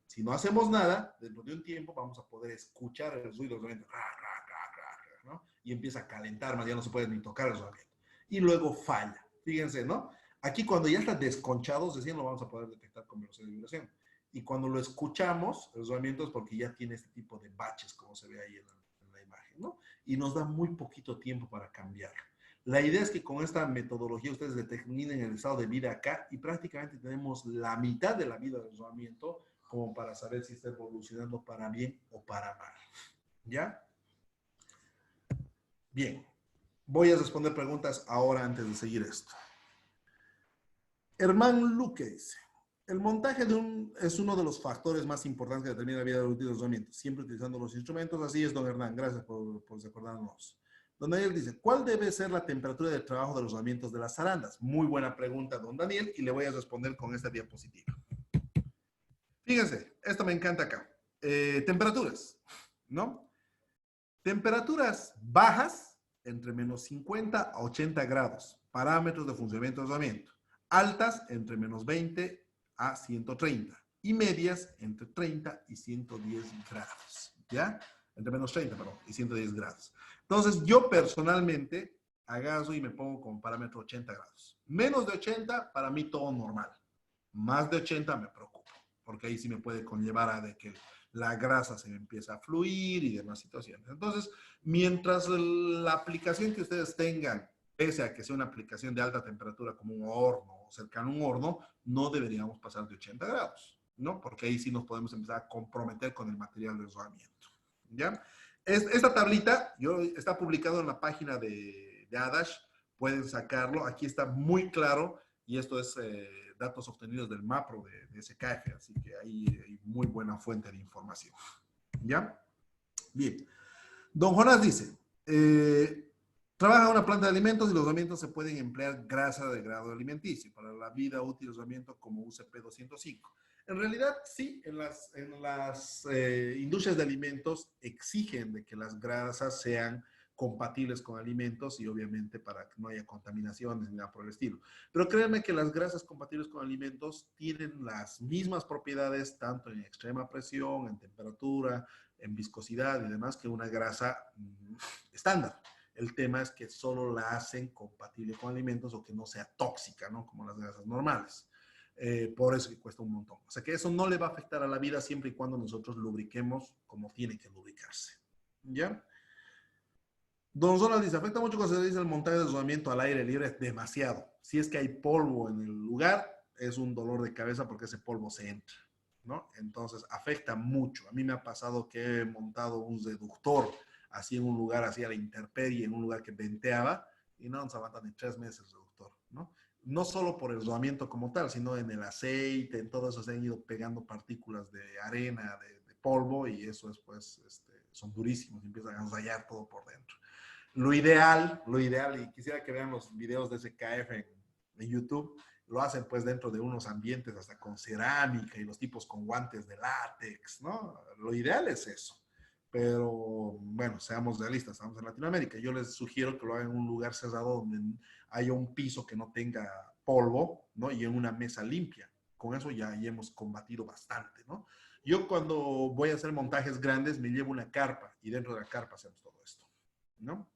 Si no hacemos nada, dentro de un tiempo vamos a poder escuchar el ruido del ¿no? Y empieza a calentar, más ya no se puede ni tocar el rodamiento. Y luego falla. Fíjense, ¿no? Aquí cuando ya está desconchado, recién lo vamos a poder detectar con velocidad de vibración. Y cuando lo escuchamos, el rodamiento es porque ya tiene este tipo de baches, como se ve ahí en la imagen, ¿no? Y nos da muy poquito tiempo para cambiarlo. La idea es que con esta metodología ustedes determinen el estado de vida acá y prácticamente tenemos la mitad de la vida del rodamiento como para saber si está evolucionando para bien o para mal. ¿Ya? Bien. Voy a responder preguntas ahora antes de seguir esto. Herman Luque dice, el montaje es uno de los factores más importantes que determina la vida del rodamiento, siempre utilizando los instrumentos. Así es, don Hernán, gracias por recordarnos. Don Daniel dice, ¿cuál debe ser la temperatura de trabajo de los rodamientos de las zarandas? Muy buena pregunta, don Daniel, y le voy a responder con esta diapositiva. Fíjense, esto me encanta acá. Temperaturas, ¿no? Temperaturas bajas, entre menos 50 a 80 grados, parámetros de funcionamiento del rodamiento. Altas, entre menos 20 a 130. Y medias, entre 30 y 110 grados, ¿ya? Entre menos 30, perdón, y 110 grados. Entonces, yo personalmente agarro y me pongo como parámetro 80 grados. Menos de 80, para mí todo normal. Más de 80 me preocupo, porque ahí sí me puede conllevar a de que la grasa se me empieza a fluir y demás situaciones. Entonces, mientras la aplicación que ustedes tengan, pese a que sea una aplicación de alta temperatura como un horno o cercano a un horno, no deberíamos pasar de 80 grados, ¿no? Porque ahí sí nos podemos empezar a comprometer con el material de rodamiento, ¿ya? Esta tablita está publicado en la página de Adash, pueden sacarlo, aquí está muy claro y esto es datos obtenidos del MAPRO de SKF, así que ahí hay muy buena fuente de información. ¿Ya? Bien. Don Jonás dice, trabaja en una planta de alimentos y los rodamientos se pueden emplear grasa de grado alimenticio para la vida útil del rodamiento como UCP 205. En realidad, sí, en las industrias de alimentos exigen de que las grasas sean compatibles con alimentos y obviamente para que no haya contaminaciones ni nada por el estilo. Pero créanme que las grasas compatibles con alimentos tienen las mismas propiedades tanto en extrema presión, en temperatura, en viscosidad y demás que una grasa estándar. El tema es que solo la hacen compatible con alimentos o que no sea tóxica, ¿no? Como las grasas normales. Por eso que cuesta un montón. O sea que eso no le va a afectar a la vida siempre y cuando nosotros lubriquemos como tiene que lubricarse. ¿Ya? Don Ronald dice, afecta mucho cuando se dice el montaje de rodamiento al aire libre, es demasiado. Si es que hay polvo en el lugar, es un dolor de cabeza porque ese polvo se entra, ¿no? Entonces afecta mucho. A mí me ha pasado que he montado un reductor así en un lugar, así a la intemperie, en un lugar que venteaba, y no nos aguanta ni 3 meses el reductor, ¿no? No solo por el rodamiento como tal, sino en el aceite, en todo eso se han ido pegando partículas de arena, de polvo, y eso después son durísimos, empiezan a rayar todo por dentro. Lo ideal, y quisiera que vean los videos de SKF en YouTube, lo hacen pues dentro de unos ambientes hasta con cerámica y los tipos con guantes de látex, ¿no? Lo ideal es eso. Pero bueno, seamos realistas, estamos en Latinoamérica. Yo les sugiero que lo hagan en un lugar cerrado donde haya un piso que no tenga polvo, ¿no? Y en una mesa limpia. Con eso ya hemos combatido bastante, ¿no? Yo cuando voy a hacer montajes grandes me llevo una carpa y dentro de la carpa hacemos todo esto, ¿no?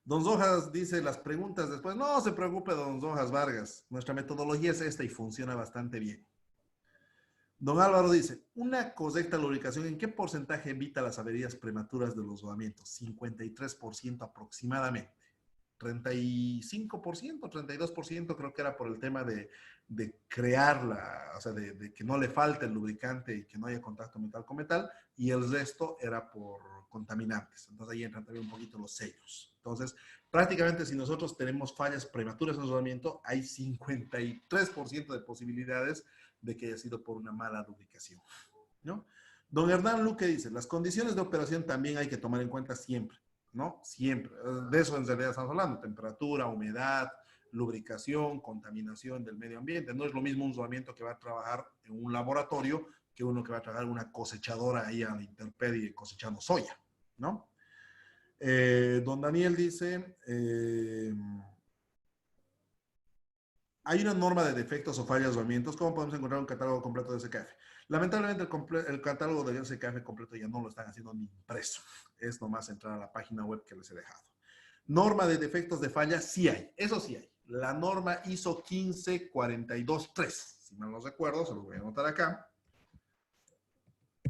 Don Zojas dice las preguntas después. No se preocupe, don Zojas Vargas. Nuestra metodología es esta y funciona bastante bien. Don Álvaro dice, una correcta lubricación, ¿en qué porcentaje evita las averías prematuras de los rodamientos? 53% aproximadamente. 35%, 32% creo que era por el tema de crearla, o sea, de que no le falte el lubricante y que no haya contacto metal con metal, y el resto era por contaminantes. Entonces ahí entran también un poquito los sellos. Entonces, prácticamente si nosotros tenemos fallas prematuras en el rodamiento, hay 53% de posibilidades de que haya sido por una mala lubricación, ¿no? Don Hernán Luque dice, las condiciones de operación también hay que tomar en cuenta siempre, ¿no? Siempre. De eso en realidad estamos hablando, temperatura, humedad, lubricación, contaminación del medio ambiente. No es lo mismo un rodamiento que va a trabajar en un laboratorio que uno que va a trabajar en una cosechadora ahí a la intemperie cosechando soya, ¿no? Don Daniel dice, hay una norma de defectos o fallas o rodamientos. ¿Cómo podemos encontrar un catálogo completo de SKF? Lamentablemente el catálogo de SKF completo ya no lo están haciendo ni impreso. Es nomás entrar a la página web que les he dejado. Norma de defectos de falla, sí hay. Eso sí hay. La norma ISO 15423. Si mal no recuerdo, se los voy a anotar acá.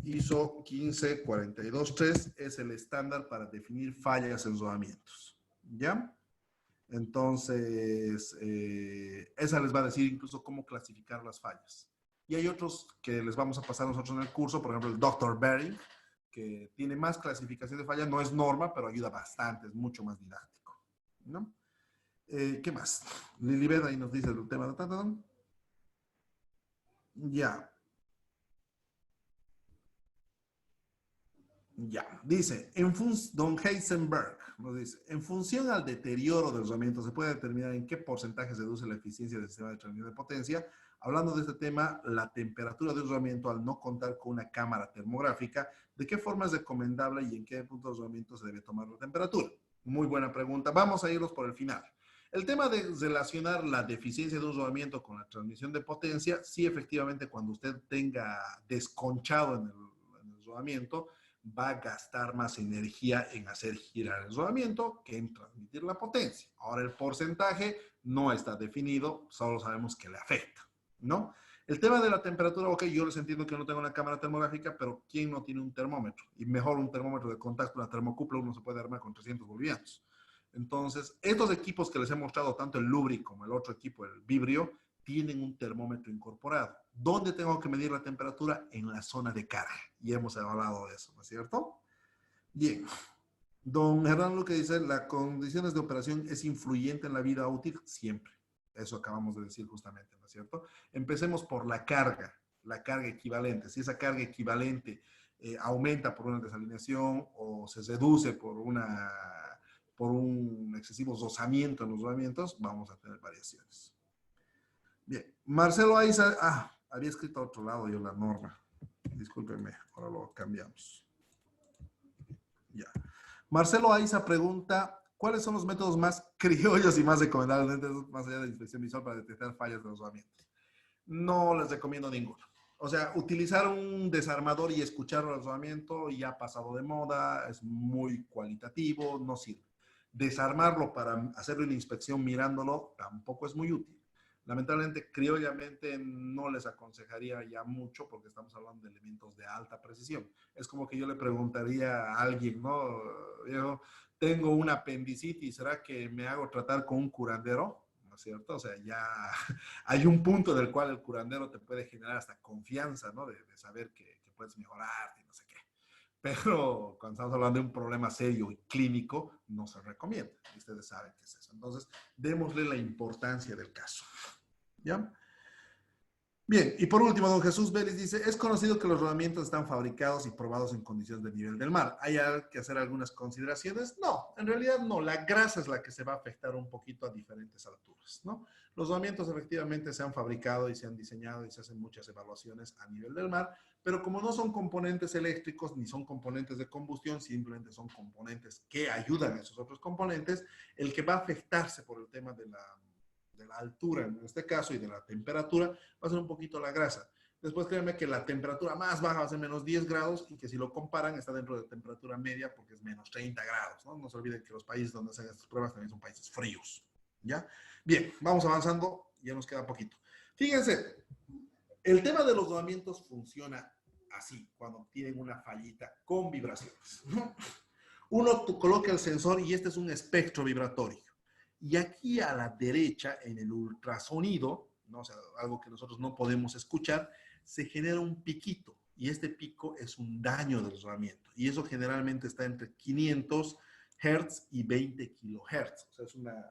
ISO 15423 es el estándar para definir fallas en rodamientos. ¿Ya? Entonces, esa les va a decir incluso cómo clasificar las fallas. Y hay otros que les vamos a pasar nosotros en el curso, por ejemplo, el Dr. Bering, que tiene más clasificación de falla, no es norma, pero ayuda bastante, es mucho más didáctico, ¿no? ¿Qué más? Lilibet ahí nos dice el tema de... Ya. Ya, dice, don Heisenberg nos dice, en función al deterioro del rodamiento, se puede determinar en qué porcentaje se reduce la eficiencia del sistema de transmisión de potencia. Hablando de este tema, la temperatura de un rodamiento al no contar con una cámara termográfica, ¿de qué forma es recomendable y en qué punto del rodamiento se debe tomar la temperatura? Muy buena pregunta. Vamos a irlos por el final. El tema de relacionar la deficiencia de un rodamiento con la transmisión de potencia, sí, efectivamente, cuando usted tenga desconchado en el rodamiento, va a gastar más energía en hacer girar el rodamiento que en transmitir la potencia. Ahora el porcentaje no está definido, solo sabemos que le afecta, ¿no? El tema de la temperatura, ok, yo les entiendo que no tengo una cámara termográfica, pero ¿quién no tiene un termómetro? Y mejor un termómetro de contacto, una termocupla, uno se puede armar con 300 bolivianos. Entonces, estos equipos que les he mostrado, tanto el Lubri como el otro equipo, el Vibrio, tienen un termómetro incorporado. ¿Dónde tengo que medir la temperatura? En la zona de carga. Y hemos hablado de eso, ¿no es cierto? Bien. Don Hernán Luque dice, ¿las condiciones de operación es influyente en la vida útil? Siempre. Eso acabamos de decir justamente, ¿no es cierto? Empecemos por la carga equivalente. Si esa carga equivalente aumenta por una desalineación o se reduce por un excesivo rozamiento en los rodamientos, vamos a tener variaciones. Bien, Marcelo Aiza, había escrito a otro lado yo la norma. Discúlpenme, ahora lo cambiamos. Ya. Marcelo Aiza pregunta, ¿cuáles son los métodos más criollos y más recomendables, más allá de la inspección visual, para detectar fallas de los rodamientos? No les recomiendo ninguno. O sea, utilizar un desarmador y escuchar el rodamiento ya ha pasado de moda, es muy cualitativo, no sirve. Desarmarlo para hacerle una inspección mirándolo tampoco es muy útil. Lamentablemente, criollamente no les aconsejaría ya mucho porque estamos hablando de elementos de alta precisión. Es como que yo le preguntaría a alguien, ¿no? Yo tengo una apendicitis, ¿será que me hago tratar con un curandero? ¿No es cierto? O sea, ya hay un punto del cual el curandero te puede generar hasta confianza, ¿no? De saber que puedes mejorar y no sé qué. Pero cuando estamos hablando de un problema serio y clínico, no se recomienda. Ustedes saben qué es eso. Entonces, démosle la importancia del caso. ¿Ya? Bien, y por último, don Jesús Vélez dice, es conocido que los rodamientos están fabricados y probados en condiciones de nivel del mar. ¿Hay que hacer algunas consideraciones? No, en realidad no. La grasa es la que se va a afectar un poquito a diferentes alturas, ¿no? Los rodamientos efectivamente se han fabricado y se han diseñado y se hacen muchas evaluaciones a nivel del mar, pero como no son componentes eléctricos ni son componentes de combustión, simplemente son componentes que ayudan a esos otros componentes, el que va a afectarse por el tema de la altura en este caso y de la temperatura, va a ser un poquito la grasa. Después créanme que la temperatura más baja va a ser menos 10 grados y que si lo comparan está dentro de temperatura media porque es menos 30 grados, ¿no? No se olviden que los países donde se hacen estas pruebas también son países fríos, ¿ya? Bien, vamos avanzando, ya nos queda poquito. Fíjense, el tema de los rodamientos funciona así, cuando tienen una fallita con vibraciones, ¿no? Uno coloca el sensor y este es un espectro vibratorio. Y aquí a la derecha, en el ultrasonido, ¿no? O sea, algo que nosotros no podemos escuchar, se genera un piquito. Y este pico es un daño del rodamiento. Y eso generalmente está entre 500 Hz y 20 kHz. O sea, es una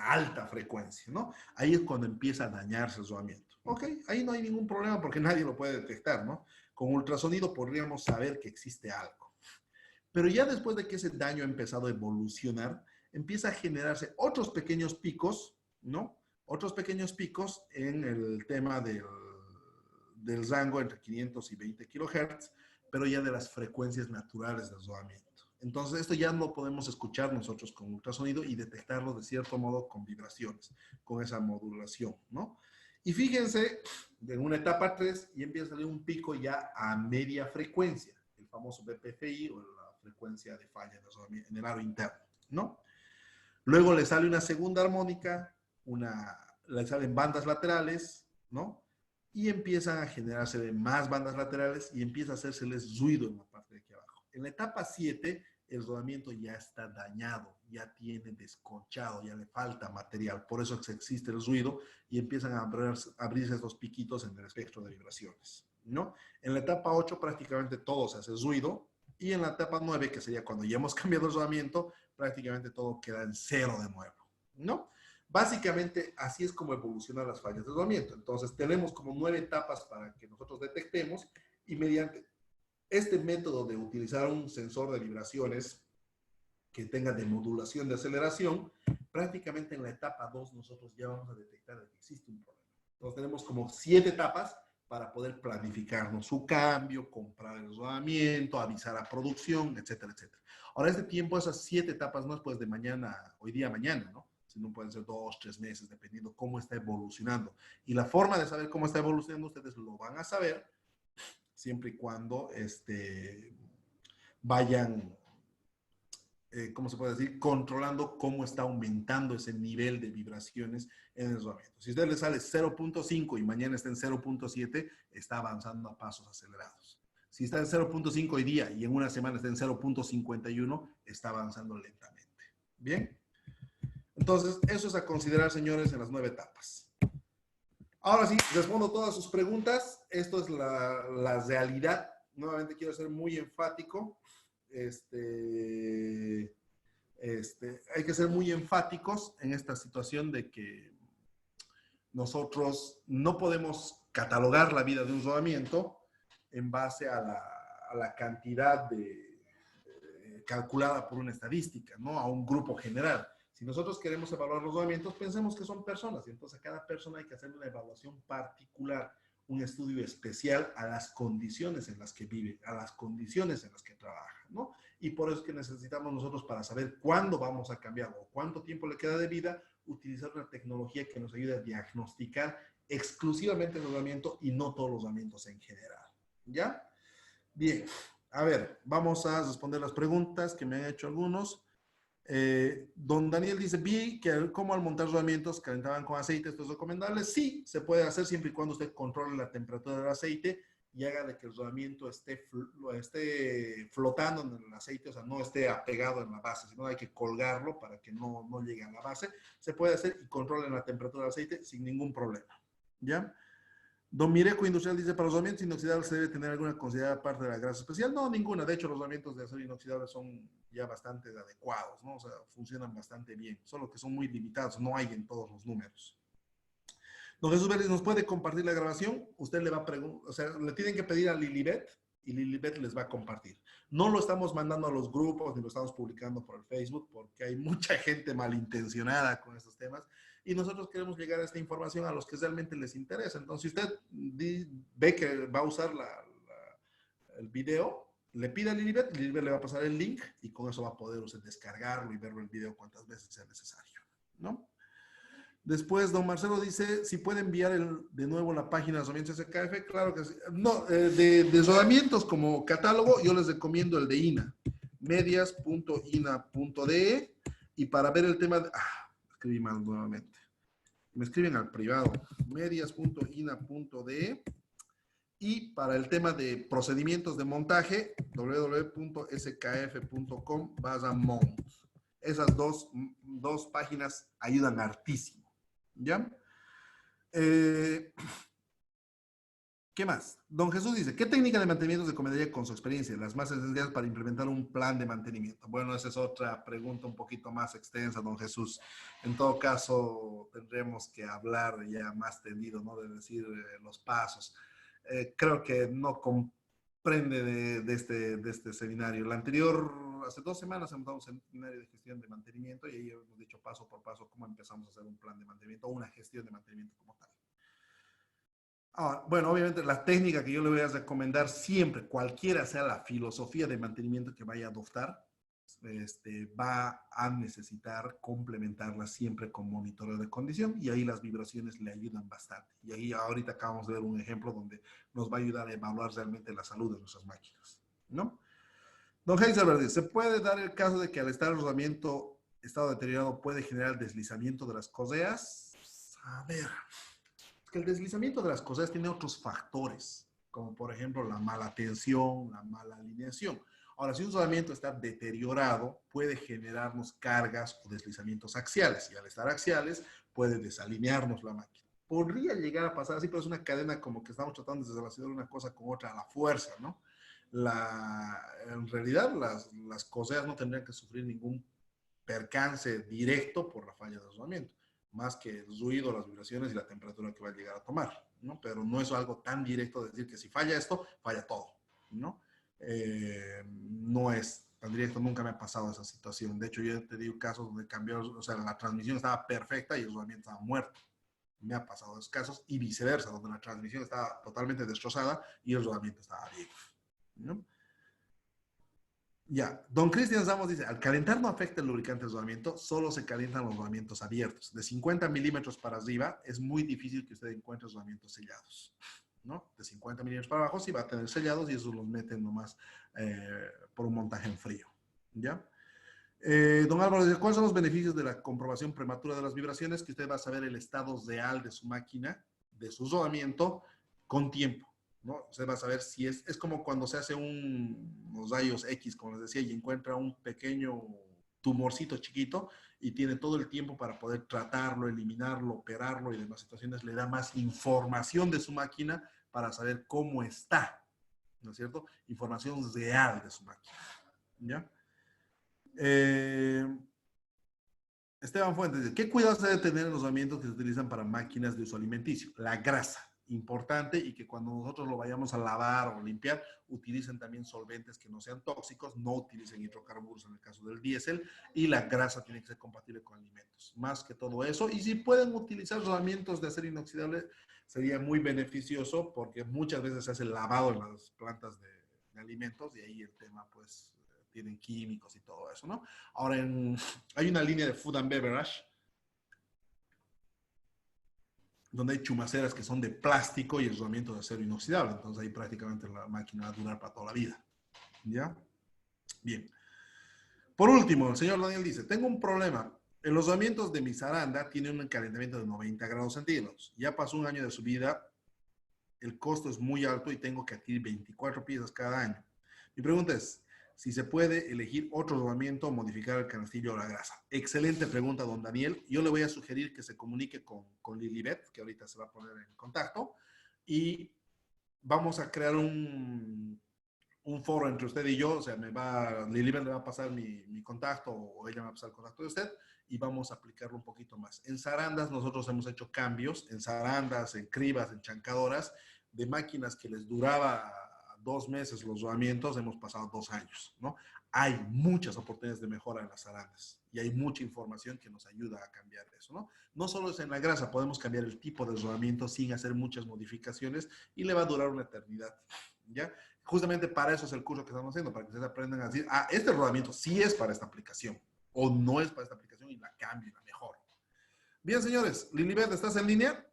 alta frecuencia, ¿no? Ahí es cuando empieza a dañarse el rodamiento. Ok, ahí no hay ningún problema porque nadie lo puede detectar, ¿no? Con ultrasonido podríamos saber que existe algo. Pero ya después de que ese daño ha empezado a evolucionar, empieza a generarse otros pequeños picos, ¿no? Otros pequeños picos en el tema del rango entre 500 y 20 kHz, pero ya de las frecuencias naturales del rodamiento. Entonces, esto ya no podemos escuchar nosotros con ultrasonido y detectarlo de cierto modo con vibraciones, con esa modulación, ¿no? Y fíjense, en una etapa 3 y empieza a salir un pico ya a media frecuencia, el famoso BPFI o la frecuencia de falla en el aro interno, ¿no? Luego le sale una segunda armónica, le salen bandas laterales, ¿no? Y empiezan a generarse más bandas laterales y empieza a hacérseles ruido en la parte de aquí abajo. En la etapa 7, el rodamiento ya está dañado, ya tiene desconchado, ya le falta material. Por eso existe el ruido y empiezan a abrirse estos piquitos en el espectro de vibraciones, ¿no? En la etapa 8 prácticamente todo se hace ruido y en la etapa 9, que sería cuando ya hemos cambiado el rodamiento, prácticamente todo queda en cero de nuevo, ¿no? Básicamente, así es como evolucionan las fallas de rodamiento. Entonces, tenemos como 9 etapas para que nosotros detectemos y mediante este método de utilizar un sensor de vibraciones que tenga de modulación de aceleración, prácticamente en la etapa 2 nosotros ya vamos a detectar que existe un problema. Entonces, tenemos como 7 etapas para poder planificarnos su cambio, comprar el rodamiento, avisar a producción, etcétera, etcétera. Ahora, este tiempo, esas 7 etapas no es pues de mañana, hoy día, mañana, ¿no? Sino pueden ser 2, 3 meses, dependiendo cómo está evolucionando. Y la forma de saber cómo está evolucionando, ustedes lo van a saber siempre y cuando vayan, ¿cómo se puede decir? Controlando cómo está aumentando ese nivel de vibraciones en el rodamiento. Si a usted le sale 0.5 y mañana está en 0.7, está avanzando a pasos acelerados. Si está en 0.5 hoy día y en una semana está en 0.51, está avanzando lentamente. ¿Bien? Entonces, eso es a considerar, señores, en las 9 etapas. Ahora sí, respondo todas sus preguntas. Esto es la realidad. Nuevamente quiero ser muy enfático. Hay que ser muy enfáticos en esta situación de que nosotros no podemos catalogar la vida de un rodamiento en base a la cantidad calculada por una estadística, ¿no? A un grupo general. Si nosotros queremos evaluar los rodamientos, pensemos que son personas, y entonces a cada persona hay que hacer una evaluación particular, un estudio especial a las condiciones en las que vive, a las condiciones en las que trabaja, ¿no? Y por eso es que necesitamos nosotros, para saber cuándo vamos a cambiar o cuánto tiempo le queda de vida, utilizar una tecnología que nos ayude a diagnosticar exclusivamente el rodamiento y no todos los rodamientos en general, ¿ya? Bien, a ver, vamos a responder las preguntas que me han hecho algunos. Don Daniel dice, vi que como al montar rodamientos calentaban con aceite, ¿esto es recomendable? Sí, se puede hacer siempre y cuando usted controle la temperatura del aceite y haga de que el rodamiento esté flotando en el aceite, o sea, no esté apegado en la base, sino hay que colgarlo para que no llegue a la base. Se puede hacer y controlen la temperatura del aceite sin ningún problema, ¿ya? Don Mireco Industrial dice, para los rodamientos inoxidables se debe tener alguna considerada parte de la grasa especial. No, ninguna. De hecho, los rodamientos de acero inoxidable son ya bastante adecuados, ¿no? O sea, funcionan bastante bien, solo que son muy limitados, no hay en todos los números. Don Jesús Vélez, ¿nos puede compartir la grabación? Usted le va a preguntar, o sea, le tienen que pedir a Lilibet y Lilibet les va a compartir. No lo estamos mandando a los grupos ni lo estamos publicando por el Facebook porque hay mucha gente malintencionada con estos temas y nosotros queremos llegar a esta información a los que realmente les interesa. Entonces, si usted ve que va a usar el video, le pide a Lilibet le va a pasar el link y con eso va a poder usted descargarlo y verlo el video cuantas veces sea necesario, ¿no? Después, don Marcelo dice, si puede enviar de nuevo la página de rodamientos SKF, claro que sí. No, de rodamientos como catálogo, yo les recomiendo el de INA, medias.ina.de, y para ver el tema, escribí mal nuevamente, me escriben al privado, medias.ina.de, y para el tema de procedimientos de montaje, www.skf.com/mount. Esas dos páginas ayudan hartísimo. ¿Ya? ¿Qué más? Don Jesús dice, ¿qué técnica de mantenimiento se recomendaría con su experiencia? Las más esenciales para implementar un plan de mantenimiento. Bueno, esa es otra pregunta un poquito más extensa, don Jesús. En todo caso, tendremos que hablar ya más tendido, ¿no? De decir los pasos. Creo que no comprende de este seminario. El anterior, hace 2 semanas hemos dado un seminario de gestión de mantenimiento y ahí hemos dicho paso por paso cómo empezamos a hacer un plan de mantenimiento o una gestión de mantenimiento como tal. Ahora, bueno, obviamente la técnica que yo le voy a recomendar siempre, cualquiera sea la filosofía de mantenimiento que vaya a adoptar, va a necesitar complementarla siempre con monitoreo de condición y ahí las vibraciones le ayudan bastante. Y ahí ahorita acabamos de ver un ejemplo donde nos va a ayudar a evaluar realmente la salud de nuestras máquinas, ¿no? Don Heiselberg dice, ¿se puede dar el caso de que al estar el rodamiento estado deteriorado puede generar deslizamiento de las correas? A ver, que el deslizamiento de las cosas tiene otros factores, como por ejemplo la mala tensión, la mala alineación. Ahora, si un rodamiento está deteriorado, puede generarnos cargas o deslizamientos axiales, y al estar axiales puede desalinearnos la máquina. Podría llegar a pasar así, pero es una cadena como que estamos tratando de relacionar una cosa con otra a la fuerza, ¿no? En realidad, las correas no tendrían que sufrir ningún percance directo por la falla de rodamiento, más que el ruido, las vibraciones y la temperatura que va a llegar a tomar, ¿no? Pero no es algo tan directo de decir que si falla esto, falla todo, ¿no? No es tan directo, nunca me ha pasado esa situación. De hecho, yo he tenido casos donde cambió, o sea, la transmisión estaba perfecta y el rodamiento estaba muerto. Me ha pasado esos casos y viceversa, donde la transmisión estaba totalmente destrozada y el rodamiento estaba bien, ¿no? Ya, don Cristian Ramos dice, al calentar no afecta el lubricante del rodamiento, solo se calientan los rodamientos abiertos. De 50 milímetros para arriba es muy difícil que usted encuentre rodamientos sellados, ¿no? De 50 milímetros para abajo sí va a tener sellados y esos los meten nomás por un montaje en frío, ¿ya? Don Álvaro dice, ¿cuáles son los beneficios de la comprobación prematura de las vibraciones? Que usted va a saber el estado real de su máquina, de su rodamiento, con tiempo. ¿No? Usted va a saber si es como cuando se hace unos rayos X, como les decía, y encuentra un pequeño tumorcito chiquito y tiene todo el tiempo para poder tratarlo, eliminarlo, operarlo y demás situaciones, le da más información de su máquina para saber cómo está, ¿no es cierto? Información real de su máquina, ¿ya? Esteban Fuentes dice, ¿qué cuidados se debe tener en los rodamientos que se utilizan para máquinas de uso alimenticio? La grasa, importante, y que cuando nosotros lo vayamos a lavar o limpiar, utilicen también solventes que no sean tóxicos, no utilicen hidrocarburos en el caso del diésel, y la grasa tiene que ser compatible con alimentos. Más que todo eso, y si pueden utilizar rodamientos de acero inoxidable, sería muy beneficioso, porque muchas veces se hace lavado en las plantas de alimentos, y ahí el tema, pues, tienen químicos y todo eso, ¿no? Ahora, hay una línea de Food and Beverage donde hay chumaceras que son de plástico y el rodamiento de acero inoxidable. Entonces ahí prácticamente la máquina va a durar para toda la vida. ¿Ya? Bien. Por último, el señor Daniel dice, tengo un problema. En los rodamientos de mi zaranda tienen un calentamiento de 90 grados centígrados. Ya pasó un año de su vida, el costo es muy alto y tengo que adquirir 24 piezas cada año. Mi pregunta es, si se puede elegir otro rodamiento o modificar el canastillo o la grasa. Excelente pregunta, don Daniel. Yo le voy a sugerir que se comunique con Lilibet, que ahorita se va a poner en contacto, y vamos a crear un foro entre usted y yo. O sea, Lilibet le va a pasar mi contacto o ella me va a pasar el contacto de usted y vamos a aplicarlo un poquito más. En zarandas nosotros hemos hecho cambios, en zarandas, en cribas, en chancadoras, de máquinas que les duraba 2 meses los rodamientos, hemos pasado 2 años, ¿no? Hay muchas oportunidades de mejora en las zarandas y hay mucha información que nos ayuda a cambiar eso, ¿no? No solo es en la grasa, podemos cambiar el tipo de rodamiento sin hacer muchas modificaciones y le va a durar una eternidad, ¿ya? Justamente para eso es el curso que estamos haciendo, para que ustedes aprendan a decir, este rodamiento sí es para esta aplicación o no es para esta aplicación y la cambio y la mejor. Bien, señores. Lilibet, ¿estás en línea?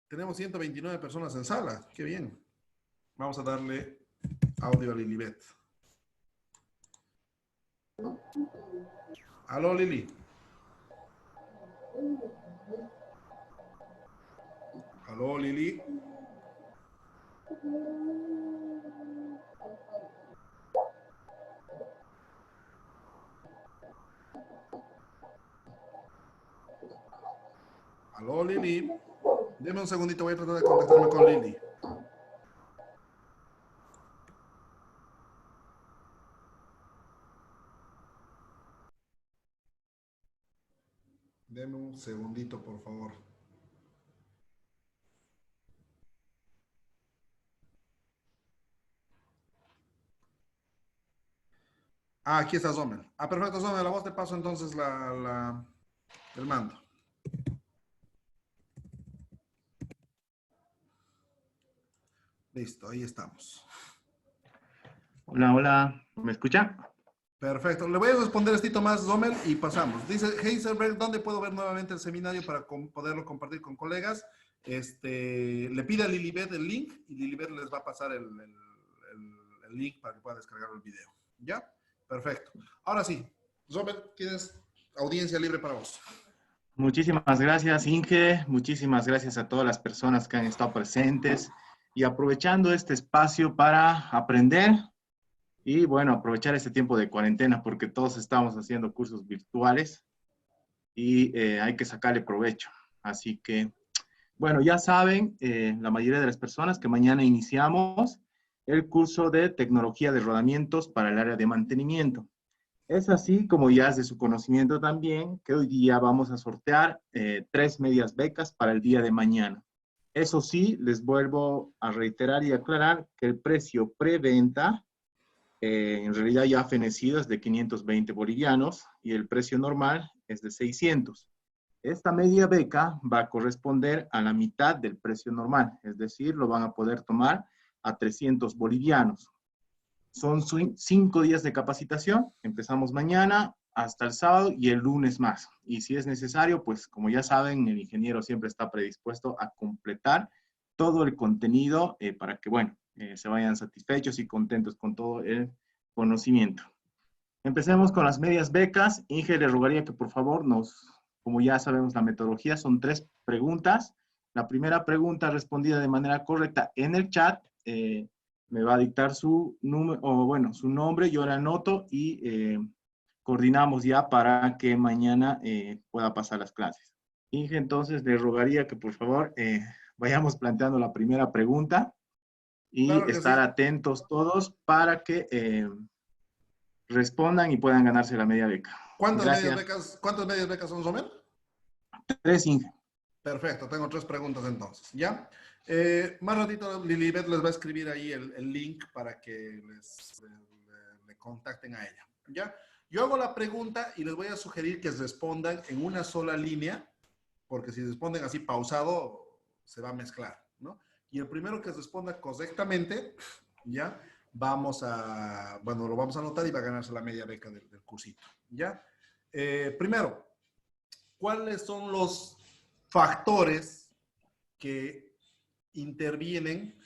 Tenemos 129 personas en sala. Qué bien. Vamos a darle audio a Lilibet. Aló, Lili. Aló, Lili. Aló, Lili. Deme un segundito, voy a tratar de contactarme con Lili. Deme un segundito, por favor. Ah, aquí está Zomer. Ah, perfecto, Zomer. La voz te paso entonces el mando. Listo, ahí estamos. Hola, hola, ¿me escucha? Perfecto. Le voy a responder estito más, Zomer, y pasamos. Dice Heisenberg, ¿dónde puedo ver nuevamente el seminario para poderlo compartir con colegas? Le pide a Lilibet el link y Lilibet les va a pasar el link para que puedan descargar el video. ¿Ya? Perfecto. Ahora sí, Zomer, tienes audiencia libre para vos. Muchísimas gracias, Inge. Muchísimas gracias a todas las personas que han estado presentes y aprovechando este espacio para aprender y, bueno, aprovechar este tiempo de cuarentena porque todos estamos haciendo cursos virtuales y hay que sacarle provecho. Así que, bueno, ya saben, la mayoría de las personas que mañana iniciamos el curso de tecnología de rodamientos para el área de mantenimiento. Es así como ya es de su conocimiento también que hoy día vamos a sortear 3 medias becas para el día de mañana. Eso sí, les vuelvo a reiterar y aclarar que el precio preventa en realidad ya fenecido es de 520 bolivianos y el precio normal es de 600. Esta media beca va a corresponder a la mitad del precio normal, es decir, lo van a poder tomar a 300 bolivianos. Son 5 días de capacitación, empezamos mañana hasta el sábado y el lunes más. Y si es necesario, pues como ya saben, el ingeniero siempre está predispuesto a completar todo el contenido para que, bueno, se vayan satisfechos y contentos con todo el conocimiento. Empecemos con las medias becas. Inge, le rogaría que por favor como ya sabemos la metodología, son 3 preguntas. La primera pregunta respondida de manera correcta en el chat, me va a dictar su número, o bueno, su nombre, yo la anoto y coordinamos ya para que mañana pueda pasar las clases. Inge, entonces le rogaría que por favor vayamos planteando la primera pregunta y Claro que sí. estar atentos todos para que respondan y puedan ganarse la media beca. Gracias. ¿Cuántas medias becas son, Zomer? 3, Inge. Perfecto, tengo 3 preguntas entonces, ¿ya? Más ratito Lilibet les va a escribir ahí el link para que le contacten a ella, ¿ya? Yo hago la pregunta y les voy a sugerir que respondan en una sola línea, porque si responden así pausado, se va a mezclar, ¿no? Y el primero que responda correctamente, ¿ya? Bueno, lo vamos a anotar y va a ganarse la media beca del cursito, ¿ya? Primero, ¿cuáles son los factores que intervienen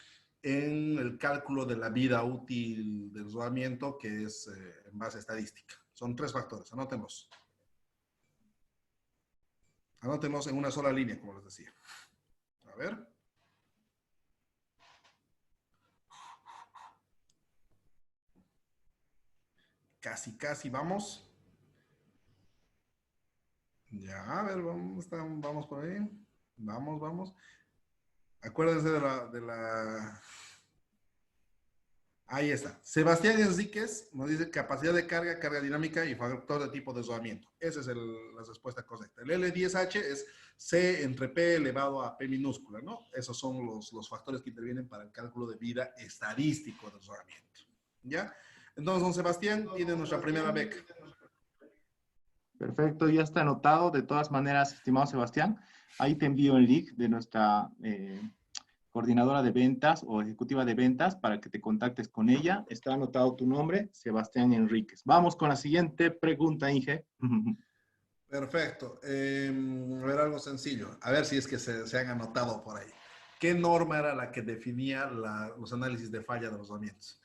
en el cálculo de la vida útil del rodamiento, que es en base estadística? Son 3 factores, anótenlos. Anótenlos en una sola línea, como les decía. A ver. Casi, vamos. Ya, a ver, vamos por ahí. Vamos. Acuérdense de la... Ahí está. Sebastián Enríquez nos dice capacidad de carga dinámica y factor de tipo de rodamiento. Esa es la respuesta correcta. El L10H es C entre P elevado a P minúscula, ¿no? Esos son los factores que intervienen para el cálculo de vida estadístico del rodamiento. ¿Ya? Entonces, don Sebastián tiene nuestra primera beca. Perfecto, ya está anotado. De todas maneras, estimado Sebastián, ahí te envío el link de nuestra coordinadora de ventas o ejecutiva de ventas para que te contactes con ella. Está anotado tu nombre, Sebastián Enríquez. Vamos con la siguiente pregunta, Inge. Perfecto. A ver, algo sencillo. A ver si es que se han anotado por ahí. ¿Qué norma era la que definía los análisis de falla de los rodamientos?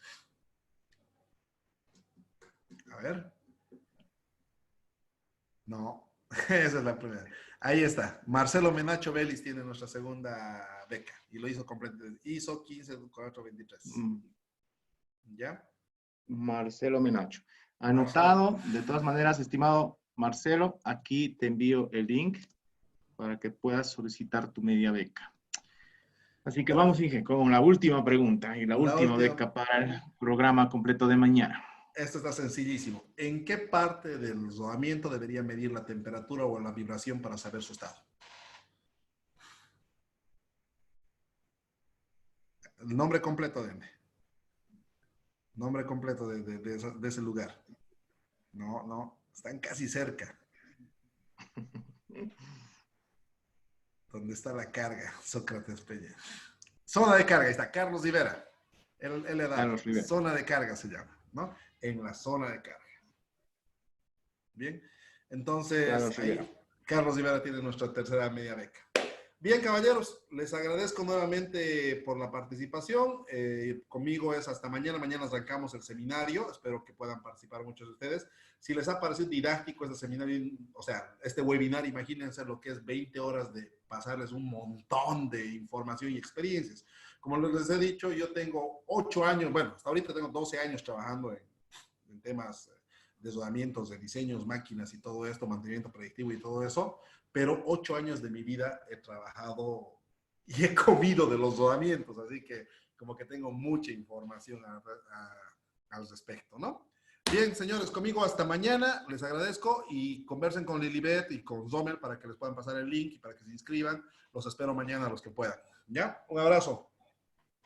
A ver. No, esa es la primera. Ahí está. Marcelo Menacho Vélez tiene nuestra segunda beca y lo hizo completo. Hizo 15423. ¿Ya? Marcelo Menacho. Marcelo. Anotado. De todas maneras, estimado Marcelo, aquí te envío el link para que puedas solicitar tu media beca. Así que vamos, Inge, con la última pregunta y la La última última. beca para el programa completo de mañana. Esto está sencillísimo. ¿En qué parte del rodamiento debería medir la temperatura o la vibración para saber su estado? El nombre completo, denme. Nombre completo de ese lugar. No, están casi cerca. ¿Dónde está la carga? Sócrates Peña. Zona de carga, ahí está, Carlos Rivera. Él le da. Carlos Rivera. Zona de carga se llama, ¿no? En la zona de carga. Bien, entonces ahí Carlos Rivera tiene nuestra tercera media beca. Bien, caballeros, les agradezco nuevamente por la participación. Conmigo es hasta mañana. Mañana arrancamos el seminario. Espero que puedan participar muchos de ustedes. Si les ha parecido didáctico este seminario, o sea, este webinar, imagínense lo que es 20 horas de pasarles un montón de información y experiencias. Como les he dicho, yo tengo 8 años, bueno, hasta ahorita tengo 12 años trabajando en temas de rodamientos, de diseños, máquinas y todo esto, mantenimiento predictivo y todo eso, pero 8 años de mi vida he trabajado y he comido de los rodamientos, así que como que tengo mucha información al respecto, ¿no? Bien, señores, conmigo hasta mañana, les agradezco y conversen con Lilibet y con Zomer para que les puedan pasar el link y para que se inscriban. Los espero mañana a los que puedan. ¿Ya? Un abrazo.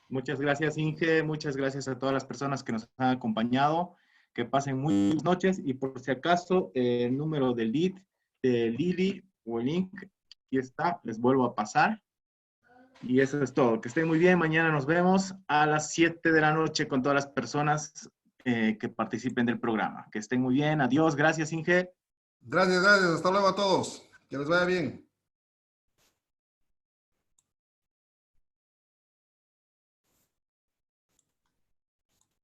Muchas gracias, Inge. Muchas gracias a todas las personas que nos han acompañado. Que pasen muy buenas noches y por si acaso el número del lead de Lili o el link, aquí está, les vuelvo a pasar. Y eso es todo. Que estén muy bien. Mañana nos vemos a las 7 de la noche con todas las personas que participen del programa. Que estén muy bien. Adiós. Gracias, Inge. Gracias, gracias. Hasta luego a todos. Que les vaya bien.